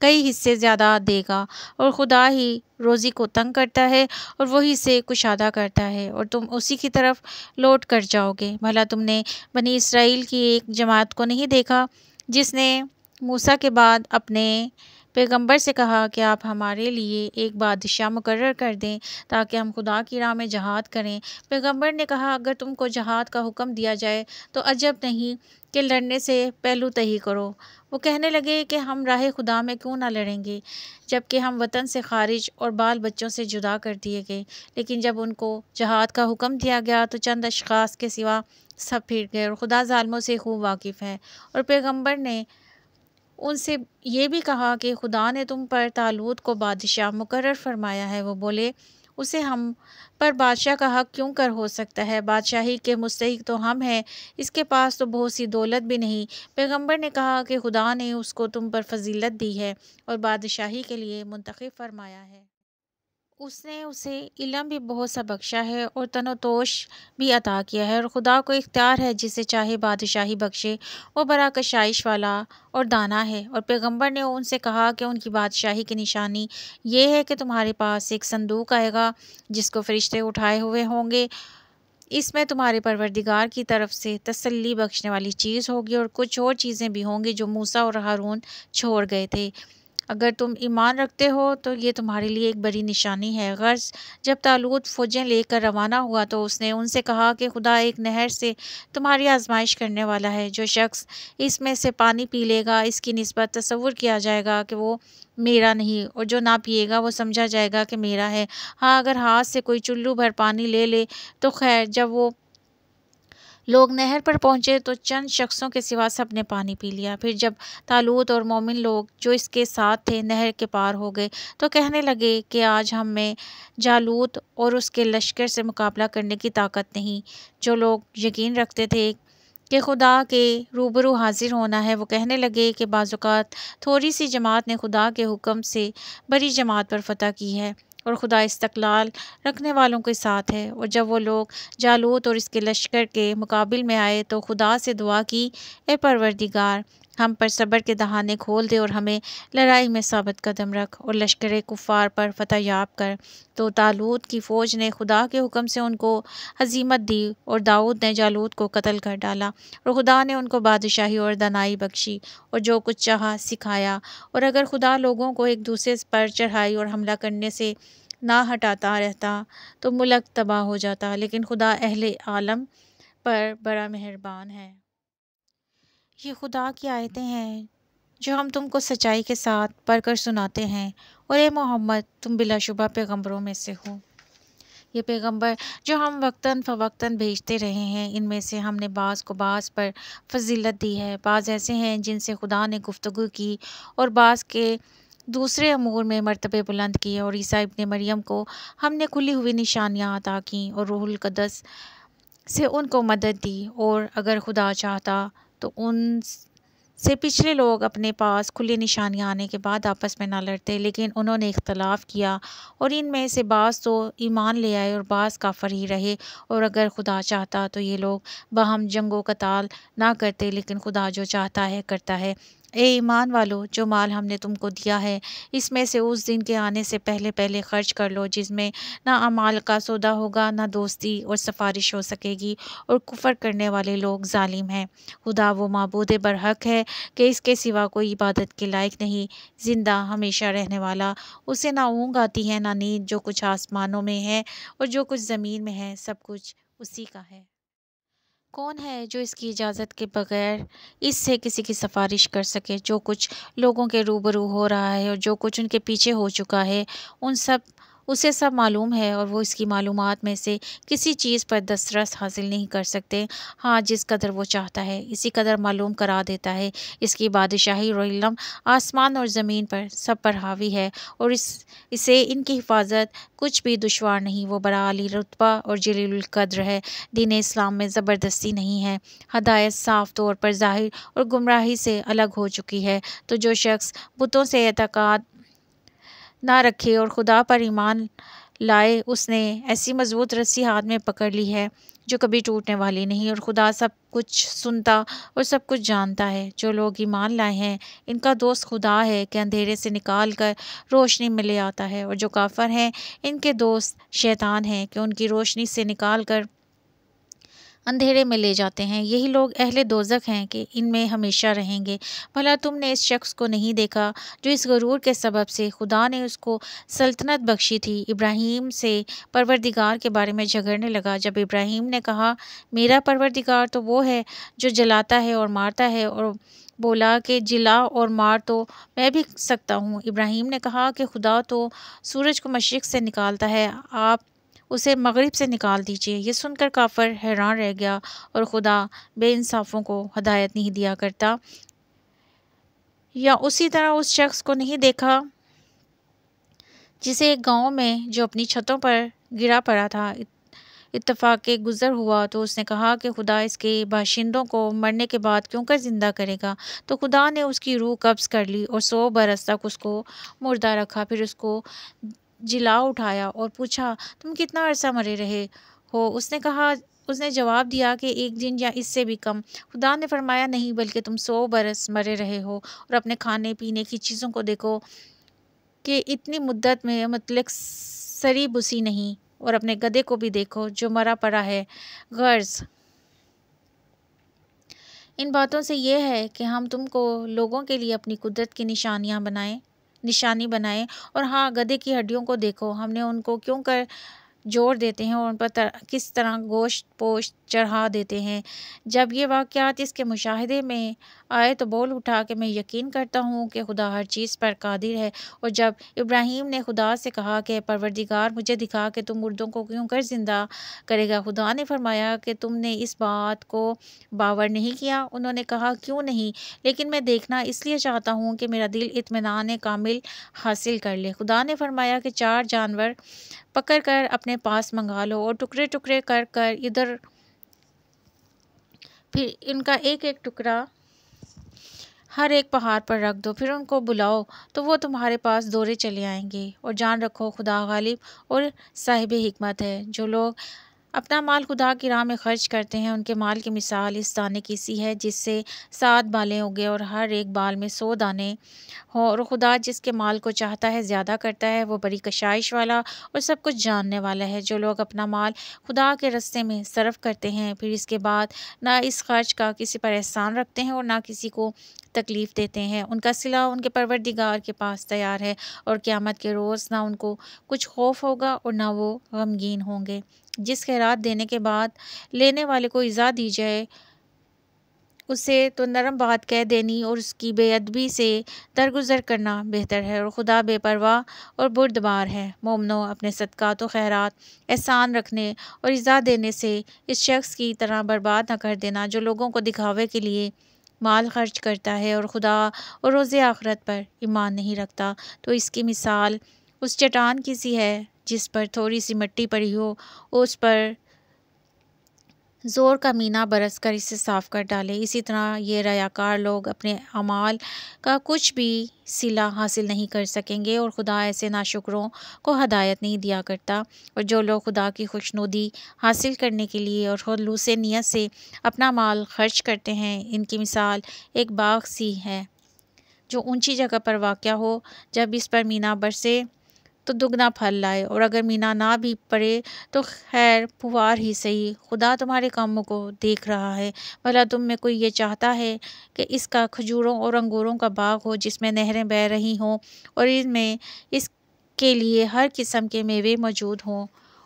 کئی حصے زیادہ دے گا، اور خدا ہی روزی کو تنگ کرتا ہے اور وہی سے کشادہ کرتا ہے، اور تم اسی کی طرف لوٹ کر جاؤ گے۔ بھلا تم نے بنی اسرائیل کی ایک جماعت کو نہیں دیکھا جس نے موسیٰ کے بعد اپنے پیغمبر سے کہا کہ آپ ہمارے لیے ایک بادشاہ مقرر کر دیں تاکہ ہم خدا کی راہ میں جہاد کریں۔ پیغمبر نے کہا اگر تم کو جہاد کا حکم دیا جائے تو عجب نہیں کہ لڑنے سے پہلو تہی کرو۔ وہ کہنے لگے کہ ہم راہ خدا میں کیوں نہ لڑیں گے جبکہ ہم وطن سے خارج اور بال بچوں سے جدا کر دیے گئے۔ لیکن جب ان کو جہاد کا حکم دیا گیا تو چند اشخاص کے سوا سب پھر گئے، اور خدا ظالموں سے خوب واقف ہے۔ اور پیغمبر نے ان سے یہ بھی کہا کہ خدا نے تم پر طالوت کو بادشاہ مقرر فرمایا ہے۔ وہ بولے اسے ہم پر بادشاہ کا حق کیوں کر ہو سکتا ہے؟ بادشاہی کے مستحق تو ہم ہیں، اس کے پاس تو بہت سی دولت بھی نہیں۔ پیغمبر نے کہا کہ خدا نے اس کو تم پر فضیلت دی ہے اور بادشاہی کے لیے منتخب فرمایا ہے۔ اس نے اسے علم بھی بہت سا بخشا ہے اور تن و توش بھی عطا کیا ہے، اور خدا کو اختیار ہے جسے چاہے بادشاہی بخشے۔ وہ بڑا کشائش والا اور دانا ہے۔ اور پیغمبر نے ان سے کہا کہ ان کی بادشاہی کی نشانی یہ ہے کہ تمہارے پاس ایک صندوق آئے گا جس کو فرشتے اٹھائے ہوئے ہوں گے، اس میں تمہارے پروردگار کی طرف سے تسلی بخشنے والی چیز ہوگی، اور کچھ اور چیزیں بھی ہوں گی جو موسیٰ اور ہارون چھوڑ گئے تھے۔ اگر تم ایمان رکھتے ہو تو یہ تمہارے لیے ایک بڑی نشانی ہے۔ غرض جب طالوت فوجیں لے کر روانہ ہوا تو اس نے ان سے کہا کہ خدا ایک نہر سے تمہاری آزمائش کرنے والا ہے۔ جو شخص اس میں سے پانی پی لے گا اس کی نسبت تصور کیا جائے گا کہ وہ میرا نہیں، اور جو نہ پیے گا وہ سمجھا جائے گا کہ میرا ہے۔ ہاں، اگر ہاتھ سے کوئی چلو بھر پانی لے لے تو خیر۔ جب وہ لوگ نہر پر پہنچے تو چند شخصوں کے سوا سب نے پانی پی لیا۔ پھر جب طالوت اور مومن لوگ جو اس کے ساتھ تھے نہر کے پار ہو گئے تو کہنے لگے کہ آج ہم میں جالوت اور اس کے لشکر سے مقابلہ کرنے کی طاقت نہیں۔ جو لوگ یقین رکھتے تھے کہ خدا کے روبرو حاضر ہونا ہے وہ کہنے لگے کہ بعض اوقات تھوڑی سی جماعت نے خدا کے حکم سے بڑی جماعت پر فتح کی ہے، اور خدا استقلال رکھنے والوں کے ساتھ ہے۔ اور جب وہ لوگ جالوت اور اس کے لشکر کے مقابل میں آئے تو خدا سے دعا کی، اے پروردگار، ہم پر صبر کے دہانے کھول دے اور ہمیں لڑائی میں ثابت قدم رکھ اور لشکر کفار پر فتح یاب کر۔ تو طالوت کی فوج نے خدا کے حکم سے ان کو ہزیمت دی، اور داؤد نے جالوت کو قتل کر ڈالا، اور خدا نے ان کو بادشاہی اور دانائی بخشی اور جو کچھ چاہا سکھایا۔ اور اگر خدا لوگوں کو ایک دوسرے پر چڑھائی اور حملہ کرنے سے نہ ہٹاتا رہتا تو ملک تباہ ہو جاتا، لیکن خدا اہل عالم پر بڑا مہربان ہے۔ یہ خدا کی آیتیں ہیں جو ہم تم کو سچائی کے ساتھ پڑھ کر سناتے ہیں، اور اے محمد تم بلا شبہ پیغمبروں میں سے ہو۔ یہ پیغمبر جو ہم وقتاً فوقتاً بھیجتے رہے ہیں، ان میں سے ہم نے بعض کو بعض پر فضیلت دی ہے۔ بعض ایسے ہیں جن سے خدا نے گفتگو کی اور بعض کے دوسرے امور میں مرتبے بلند کیے، اور عیسیٰ ابن مریم کو ہم نے کھلی ہوئی نشانیاں عطا کیں اور روح القدس سے ان کو مدد دی۔ اور اگر خدا چاہتا تو ان سے پچھلے لوگ اپنے پاس کھلی نشانیاں آنے کے بعد آپس میں نہ لڑتے، لیکن انہوں نے اختلاف کیا، اور ان میں سے بعض تو ایمان لے آئے اور بعض کافر ہی رہے۔ اور اگر خدا چاہتا تو یہ لوگ باہم جنگ و قتال نہ کرتے، لیکن خدا جو چاہتا ہے کرتا ہے۔ اے ایمان والو، جو مال ہم نے تم کو دیا ہے اس میں سے اس دن کے آنے سے پہلے پہلے خرچ کر لو جس میں نہ اعمال کا سودا ہوگا، نہ دوستی اور سفارش ہو سکے گی، اور کفر کرنے والے لوگ ظالم ہیں۔ خدا وہ معبود برحق ہے کہ اس کے سوا کوئی عبادت کے لائق نہیں، زندہ ہمیشہ رہنے والا، اسے نہ اونگ آتی ہے نہ نیند۔ جو کچھ آسمانوں میں ہے اور جو کچھ زمین میں ہے سب کچھ اسی کا ہے۔ کون ہے جو اس کی اجازت کے بغیر اس سے کسی کی سفارش کر سکے؟ جو کچھ لوگوں کے روبرو ہو رہا ہے اور جو کچھ ان کے پیچھے ہو چکا ہے اسے سب معلوم ہے، اور وہ اس کی معلومات میں سے کسی چیز پر دسترس حاصل نہیں کر سکتے۔ ہاں، جس قدر وہ چاہتا ہے اسی قدر معلوم کرا دیتا ہے۔ اس کی بادشاہی اور علم آسمان اور زمین پر سب پر حاوی ہے، اور اسے ان کی حفاظت کچھ بھی دشوار نہیں۔ وہ بڑا عالی رتبہ اور جلیل القدر ہے۔ دین اسلام میں زبردستی نہیں ہے، ہدایت صاف طور پر ظاہر اور گمراہی سے الگ ہو چکی ہے۔ تو جو شخص بتوں سے اعتقاد نہ رکھے اور خدا پر ایمان لائے، اس نے ایسی مضبوط رسی ہاتھ میں پکڑ لی ہے جو کبھی ٹوٹنے والی نہیں، اور خدا سب کچھ سنتا اور سب کچھ جانتا ہے۔ جو لوگ ایمان لائے ہیں ان کا دوست خدا ہے کہ اندھیرے سے نکال کر روشنی میں لے آتا ہے، اور جو کافر ہیں ان کے دوست شیطان ہیں کہ ان کی روشنی سے نکال کر اندھیرے میں لے جاتے ہیں۔ یہی لوگ اہل دوزخ ہیں کہ ان میں ہمیشہ رہیں گے۔ بھلا تم نے اس شخص کو نہیں دیکھا جو اس غرور کے سبب سے خدا نے اس کو سلطنت بخشی تھی، ابراہیم سے پروردگار کے بارے میں جھگڑنے لگا؟ جب ابراہیم نے کہا میرا پروردگار تو وہ ہے جو جلاتا ہے اور مارتا ہے، اور بولا کہ جلا اور مار تو میں بھی سکتا ہوں۔ ابراہیم نے کہا کہ خدا تو سورج کو مشرق سے نکالتا ہے، آپ اسے مغرب سے نکال دیجیے۔ یہ سن کر کافر حیران رہ گیا، اور خدا بے انصافوں کو ہدایت نہیں دیا کرتا۔ یا اسی طرح اس شخص کو نہیں دیکھا جسے ایک گاؤں میں جو اپنی چھتوں پر گرا پڑا تھا اتفاق گزر ہوا، تو اس نے کہا کہ خدا اس کے باشندوں کو مرنے کے بعد کیوں کر زندہ کرے گا؟ تو خدا نے اس کی روح قبض کر لی اور 100 برس تک اس کو مردہ رکھا۔ پھر اس کو جلا اٹھایا اور پوچھا تم کتنا عرصہ مرے رہے ہو؟ اس نے جواب دیا کہ 1 دن یا اس سے بھی کم۔ خدا نے فرمایا نہیں، بلکہ تم 100 برس مرے رہے ہو، اور اپنے کھانے پینے کی چیزوں کو دیکھو کہ اتنی مدت میں مطلق سری بسی نہیں، اور اپنے گدھے کو بھی دیکھو جو مرا پڑا ہے۔ غرض ان باتوں سے یہ ہے کہ ہم تم کو لوگوں کے لیے اپنی قدرت کی نشانیاں بنائیں نشانی بنائیں، اور ہاں گدھے کی ہڈیوں کو دیکھو، ہم نے ان کو کیوں کر جوڑ دیتے ہیں اور ان پر کس طرح گوشت پوشت چڑھا دیتے ہیں۔ جب یہ واقعات اس کے مشاہدے میں آئے تو بول اٹھا کہ میں یقین کرتا ہوں کہ خدا ہر چیز پر قادر ہے۔ اور جب ابراہیم نے خدا سے کہا کہ پروردگار مجھے دکھا کہ تم مردوں کو کیوں کر زندہ کرے گا، خدا نے فرمایا کہ تم نے اس بات کو باور نہیں کیا۔ انہوں نے کہا کیوں نہیں، لیکن میں دیکھنا اس لیے چاہتا ہوں کہ میرا دل اطمینان کامل حاصل کر لے۔ خدا نے فرمایا کہ 4 جانور پکڑ کر اپنے پاس منگا لو اور ٹکڑے ٹکڑے کر کر ادھر، پھر ان کا ایک ایک ٹکڑا ہر ایک پہاڑ پر رکھ دو، پھر ان کو بلاؤ تو وہ تمہارے پاس دوڑے چلے آئیں گے۔ اور جان رکھو خدا غالب اور صاحب حکمت ہے۔ جو لوگ اپنا مال خدا کی راہ میں خرچ کرتے ہیں، ان کے مال کی مثال اس دانے کی سی ہے جس سے 7 بالیں اگے اور ہر ایک بال میں 100 دانے ہوں۔ اور خدا جس کے مال کو چاہتا ہے زیادہ کرتا ہے، وہ بڑی کشائش والا اور سب کچھ جاننے والا ہے۔ جو لوگ اپنا مال خدا کے رستے میں صرف کرتے ہیں، پھر اس کے بعد نہ اس خرچ کا کسی پر احسان رکھتے ہیں اور نہ کسی کو تکلیف دیتے ہیں، ان کا صلہ ان کے پروردگار کے پاس تیار ہے، اور قیامت کے روز نہ ان کو کچھ خوف ہوگا اور نہ وہ غمگین ہوں گے۔ جس خیرات دینے کے بعد لینے والے کو ایذا دی جائے، اسے تو نرم بات کہہ دینی اور اس کی بے ادبی سے درگزر کرنا بہتر ہے، اور خدا بے پرواہ اور بردبار ہے۔ مومنو، اپنے صدقات و خیرات احسان رکھنے اور ایذا دینے سے اس شخص کی طرح برباد نہ کر دینا جو لوگوں کو دکھاوے کے لیے مال خرچ کرتا ہے اور خدا اور روز آخرت پر ایمان نہیں رکھتا۔ تو اس کی مثال اس چٹان کی سی ہے جس پر تھوڑی سی مٹی پڑی ہو، اس پر زور کا مینا برس کر اسے صاف کر ڈالے۔ اسی طرح یہ ریاکار لوگ اپنے اعمال کا کچھ بھی صلہ حاصل نہیں کر سکیں گے، اور خدا ایسے ناشکروں کو ہدایت نہیں دیا کرتا۔ اور جو لوگ خدا کی خوشنودی حاصل کرنے کے لیے اور خلوص نیت سے اپنا مال خرچ کرتے ہیں، ان کی مثال ایک باغ سی ہے جو اونچی جگہ پر واقع ہو۔ جب اس پر مینا برسے تو دگنا پھل لائے، اور اگر مینا نہ بھی پڑے تو خیر پھوار ہی سہی، خدا تمہارے کاموں کو دیکھ رہا ہے۔ بھلا تم میں کوئی یہ چاہتا ہے کہ اس کا کھجوروں اور انگوروں کا باغ ہو جس میں نہریں بہہ رہی ہوں اور ان میں اس کے لیے ہر قسم کے میوے موجود ہوں،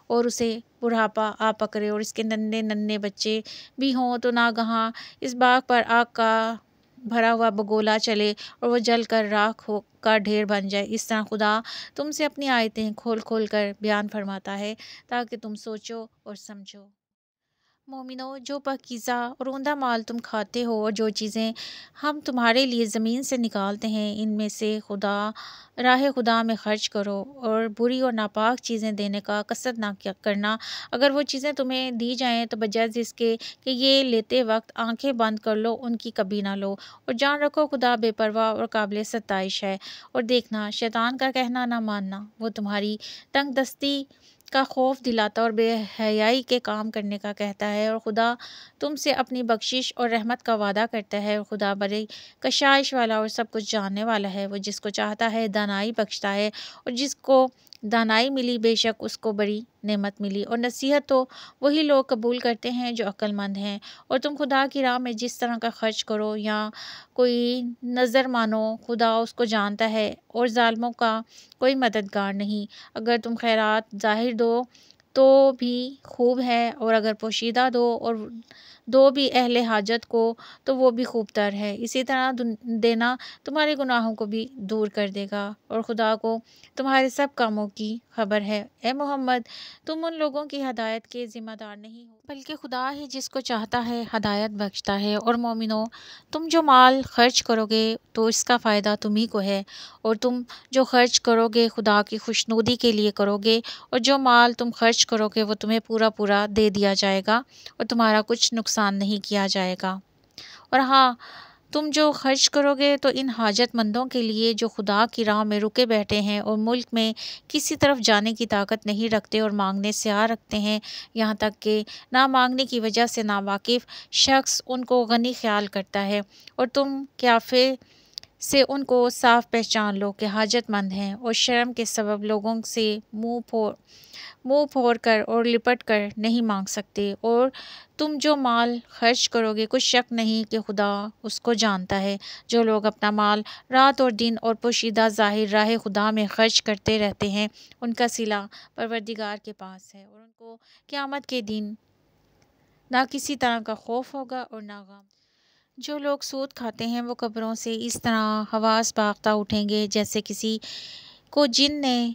اور اسے بڑھاپا آ پکڑے اور اس کے ننھے ننھے بچے بھی ہوں، تو ناگہاں اس باغ پر آگ کا بھرا ہوا بگولا چلے اور وہ جل کر راکھ کا ڈھیر بن جائے۔ اس طرح خدا تم سے اپنی آیتیں کھول کھول کر بیان فرماتا ہے تاکہ تم سوچو اور سمجھو۔ مومنو، جو پاکیزہ اور عمدہ مال تم کھاتے ہو اور جو چیزیں ہم تمہارے لیے زمین سے نکالتے ہیں، ان میں سے راہ خدا میں خرچ کرو، اور بری اور ناپاک چیزیں دینے کا قصد نہ کرنا۔ اگر وہ چیزیں تمہیں دی جائیں تو بجز اس کے کہ یہ لیتے وقت آنکھیں بند کر لو، ان کی کبھی نہ لو، اور جان رکھو خدا بے پرواہ اور قابل ستائش ہے۔ اور دیکھنا، شیطان کا کہنا نہ ماننا، وہ تمہاری تنگ دستی کا خوف دلاتا اور بے حیائی کے کام کرنے کا کہتا ہے، اور خدا تم سے اپنی بخشش اور رحمت کا وعدہ کرتا ہے، اور خدا بڑی کشائش والا اور سب کچھ جاننے والا ہے۔ وہ جس کو چاہتا ہے دانائی بخشتا ہے، اور جس کو دانائی ملی بے شک اس کو بڑی نعمت ملی۔ اور نصیحت تو وہی لوگ قبول کرتے ہیں جو عقل مند ہیں۔ اور تم خدا کی راہ میں جس طرح کا خرچ کرو یا کوئی نظر مانو، خدا اس کو جانتا ہے، اور ظالموں کا کوئی مددگار نہیں۔ اگر تم خیرات ظاہر دو تو بھی خوب ہے، اور اگر پوشیدہ دو بھی اہل حاجت کو تو وہ بھی خوب تر ہے۔ اسی طرح دینا تمہارے گناہوں کو بھی دور کر دے گا، اور خدا کو تمہارے سب کاموں کی خبر ہے۔ اے محمد، تم ان لوگوں کی ہدایت کے ذمہ دار نہیں ہو، بلکہ خدا ہی جس کو چاہتا ہے ہدایت بخشتا ہے۔ اور مومنو، تم جو مال خرچ کرو گے تو اس کا فائدہ تمہیں کو ہے، اور تم جو خرچ کرو گے خدا کی خوشنودی کے لیے کرو گے، اور جو مال تم خرچ کرو گے وہ تمہیں پورا پورا دے دیا جائے گا، اور تمہارا کچھ نقصان نہیں کیا جائے گا۔ اور ہاں، تم جو خرچ کرو گے تو ان حاجت مندوں کے لیے جو خدا کی راہ میں رکے بیٹھے ہیں اور ملک میں کسی طرف جانے کی طاقت نہیں رکھتے اور مانگنے سے آ رکھتے ہیں، یہاں تک کہ نہ مانگنے کی وجہ سے ناواقف شخص ان کو غنی خیال کرتا ہے، اور تم قیافے سے ان کو صاف پہچان لو کہ حاجت مند ہیں، اور شرم کے سبب لوگوں سے منہ پھوڑ کر اور لپٹ کر نہیں مانگ سکتے۔ اور تم جو مال خرچ کرو گے، کچھ شک نہیں کہ خدا اس کو جانتا ہے۔ جو لوگ اپنا مال رات اور دن اور پوشیدہ ظاہر راہ خدا میں خرچ کرتے رہتے ہیں، ان کا صلہ پروردگار کے پاس ہے، اور ان کو قیامت کے دن نہ کسی طرح کا خوف ہوگا اور نہ غم۔ جو لوگ سود کھاتے ہیں وہ قبروں سے اس طرح حواس باختہ اٹھیں گے جیسے کسی کو جن نے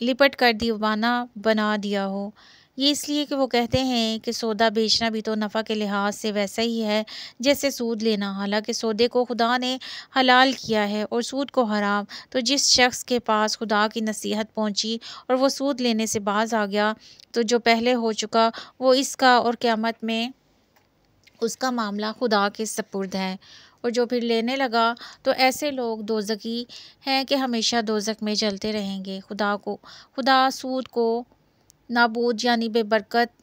لپٹ کر دیوانہ بنا دیا ہو۔ یہ اس لیے کہ وہ کہتے ہیں کہ سودا بیچنا بھی تو نفع کے لحاظ سے ویسا ہی ہے جیسے سود لینا، حالانکہ سودے کو خدا نے حلال کیا ہے اور سود کو حرام۔ تو جس شخص کے پاس خدا کی نصیحت پہنچی اور وہ سود لینے سے باز آ گیا، تو جو پہلے ہو چکا وہ اس کا اور قیامت میں اس کا معاملہ خدا کے سپرد ہے۔ اور جو پھر لینے لگا تو ایسے لوگ دوزخی ہیں کہ ہمیشہ دوزخ میں جلتے رہیں گے۔ خدا سود کو نابود یعنی بے برکت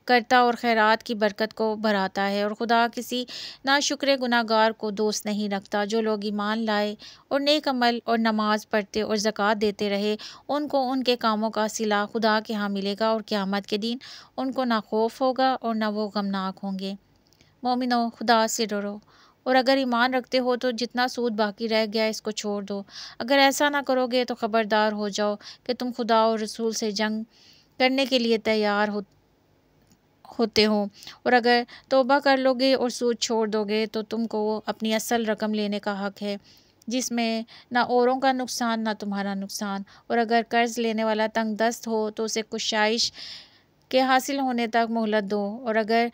کرتا اور خیرات کی برکت کو بڑھاتا ہے، اور خدا کسی ناشکر گناہگار کو دوست نہیں رکھتا۔ جو لوگ ایمان لائے اور نیک عمل اور نماز پڑھتے اور زکوٰۃ دیتے رہے، ان کو ان کے کاموں کا صلہ خدا کے ہاں ملے گا، اور قیامت کے دن ان کو نہ خوف ہوگا اور نہ وہ غمناک ہوں گے۔ مومنو، خدا سے ڈرو، اور اگر ایمان رکھتے ہو تو جتنا سود باقی رہ گیا اس کو چھوڑ دو۔ اگر ایسا نہ کرو گے تو خبردار ہو جاؤ کہ تم خدا اور رسول سے جنگ کرنے کے لیے تیار ہوتے ہو، اور اگر توبہ کر لو گے اور سود چھوڑ دو گے تو تم کو اپنی اصل رقم لینے کا حق ہے، جس میں نہ اوروں کا نقصان نہ تمہارا نقصان۔ اور اگر قرض لینے والا تنگ دست ہو تو اسے کشائش کے حاصل ہونے تک مہلت دو، اور اگر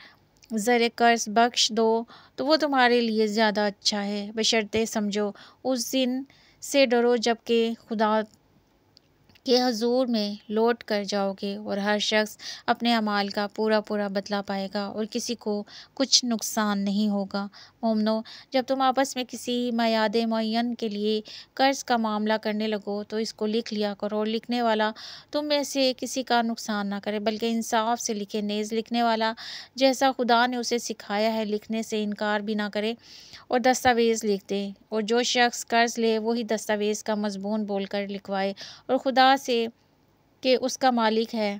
زر قرض بخش دو تو وہ تمہارے لیے زیادہ اچھا ہے، بشرطے سمجھو اس دن سے ڈرو جب کہ خدا کے حضور میں لوٹ کر جاؤ گے، اور ہر شخص اپنے اعمال کا پورا بدلہ پائے گا، اور کسی کو کچھ نقصان نہیں ہوگا۔ مومنو، جب تم آپس میں کسی میعاد معین کے لیے قرض کا معاملہ کرنے لگو تو اس کو لکھ لیا کرو، اور لکھنے والا تم میں سے کسی کا نقصان نہ کرے بلکہ انصاف سے لکھے، نیز لکھنے والا جیسا خدا نے اسے سکھایا ہے لکھنے سے انکار بھی نہ کرے اور دستاویز لکھ دے، اور جو شخص قرض لے وہی دستاویز کا مضمون بول کر لکھوائے، اور خدا سے کہ اس کا مالک ہے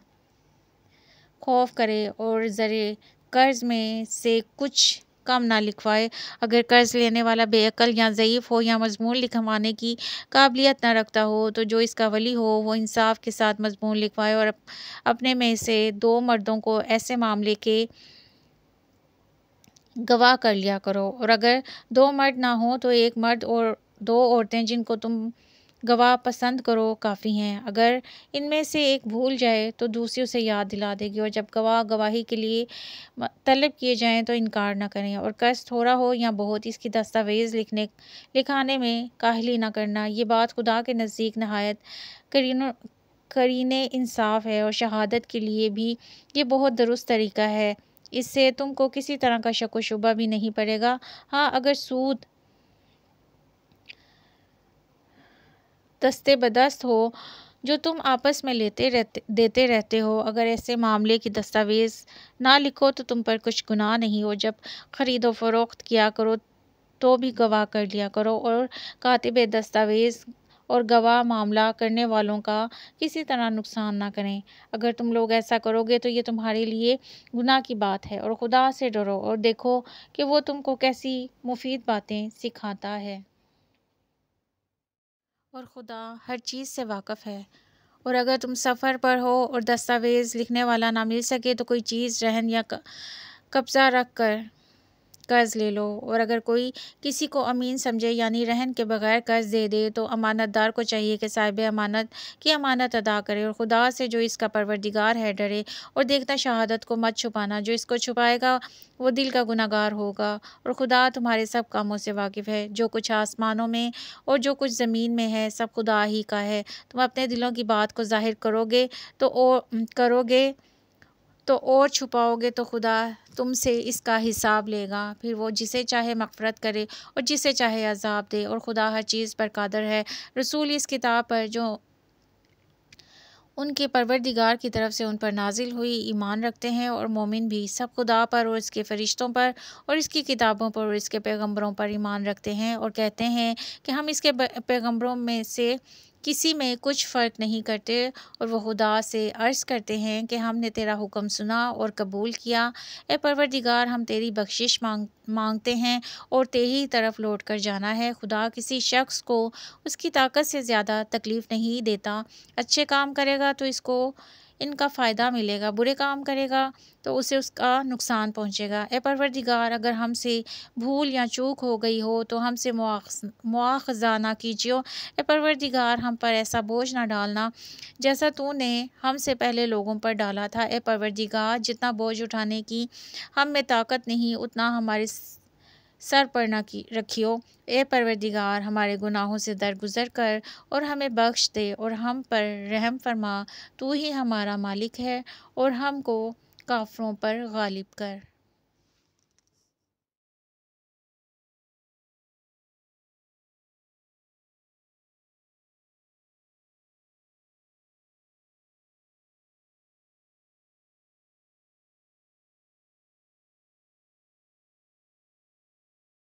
خوف کرے، اور زر قرض میں سے کچھ کم نہ لکھوائے۔ اگر قرض لینے والا بے عقل یا ضعیف ہو یا مضمون لکھوانے کی قابلیت نہ رکھتا ہو تو جو اس کا ولی ہو وہ انصاف کے ساتھ مضمون لکھوائے، اور اپنے میں سے 2 مردوں کو ایسے معاملے کے گواہ کر لیا کرو، اور اگر 2 مرد نہ ہوں تو 1 مرد اور 2 عورتیں جن کو تم گواہ پسند کرو کافی ہیں۔ اگر ان میں سے ایک بھول جائے تو دوسری اسے یاد دلا دے گی، اور جب گواہ گواہی کے لیے طلب کیے جائیں تو انکار نہ کریں، اور قرض تھوڑا ہو یا بہت اس کی دستاویز لکھانے میں کاہلی نہ کرنا۔ یہ بات خدا کے نزدیک نہایت قرین انصاف ہے، اور شہادت کے لیے بھی یہ بہت درست طریقہ ہے، اس سے تم کو کسی طرح کا شک و شبہ بھی نہیں پڑے گا۔ ہاں، اگر سود دستے بدست ہو جو تم آپس میں دیتے رہتے ہو، اگر ایسے معاملے کی دستاویز نہ لکھو تو تم پر کچھ گناہ نہیں ہو۔ جب خرید و فروخت کیا کرو تو بھی گواہ کر لیا کرو، اور کاتب دستاویز اور گواہ معاملہ کرنے والوں کا کسی طرح نقصان نہ کریں۔ اگر تم لوگ ایسا کرو گے تو یہ تمہارے لیے گناہ کی بات ہے، اور خدا سے ڈرو اور دیکھو کہ وہ تم کو کیسی مفید باتیں سکھاتا ہے۔ اور خدا ہر چیز سے واقف ہے۔ اور اگر تم سفر پر ہو اور دستاویز لکھنے والا نہ مل سکے تو کوئی چیز رہن یا قبضہ رکھ کر قرض لے لو، اور اگر کوئی کسی کو امین سمجھے یعنی رہن کے بغیر قرض دے دے تو امانت دار کو چاہیے کہ صاحب امانت کی امانت ادا کرے، اور خدا سے جو اس کا پروردگار ہے ڈرے، اور دیکھنا شہادت کو مت چھپانا، جو اس کو چھپائے گا وہ دل کا گنہگار ہوگا، اور خدا تمہارے سب کاموں سے واقف ہے۔ جو کچھ آسمانوں میں اور جو کچھ زمین میں ہے سب خدا ہی کا ہے۔ تم اپنے دلوں کی بات کو ظاہر کرو گے تو اور چھپاؤ گے تو خدا تم سے اس کا حساب لے گا، پھر وہ جسے چاہے مغفرت کرے اور جسے چاہے عذاب دے، اور خدا ہر چیز پر قادر ہے۔ رسول اس کتاب پر جو ان کے پروردگار کی طرف سے ان پر نازل ہوئی ایمان رکھتے ہیں، اور مومن بھی سب خدا پر اور اس کے فرشتوں پر اور اس کی کتابوں پر اور اس کے پیغمبروں پر ایمان رکھتے ہیں، اور کہتے ہیں کہ ہم اس کے پیغمبروں میں سے کسی میں کچھ فرق نہیں کرتے، اور وہ خدا سے عرض کرتے ہیں کہ ہم نے تیرا حکم سنا اور قبول کیا۔ اے پروردگار، ہم تیری بخشش مانگتے ہیں اور تیری طرف لوٹ کر جانا ہے۔ خدا کسی شخص کو اس کی طاقت سے زیادہ تکلیف نہیں دیتا۔ اچھے کام کرے گا تو اس کو ان کا فائدہ ملے گا، برے کام کرے گا تو اسے اس کا نقصان پہنچے گا۔ اے پروردگار، اگر ہم سے بھول یا چوک ہو گئی ہو تو ہم سے مواخذہ نہ کیجیو۔ اے پروردگار، ہم پر ایسا بوجھ نہ ڈالنا جیسا تو نے ہم سے پہلے لوگوں پر ڈالا تھا۔ اے پروردگار، جتنا بوجھ اٹھانے کی ہم میں طاقت نہیں اتنا ہمارے سر پر نہ رکھیو۔ اے پروردگار، ہمارے گناہوں سے درگزر کر اور ہمیں بخش دے اور ہم پر رحم فرما۔ تو ہی ہمارا مالک ہے اور ہم کو کافروں پر غالب کر۔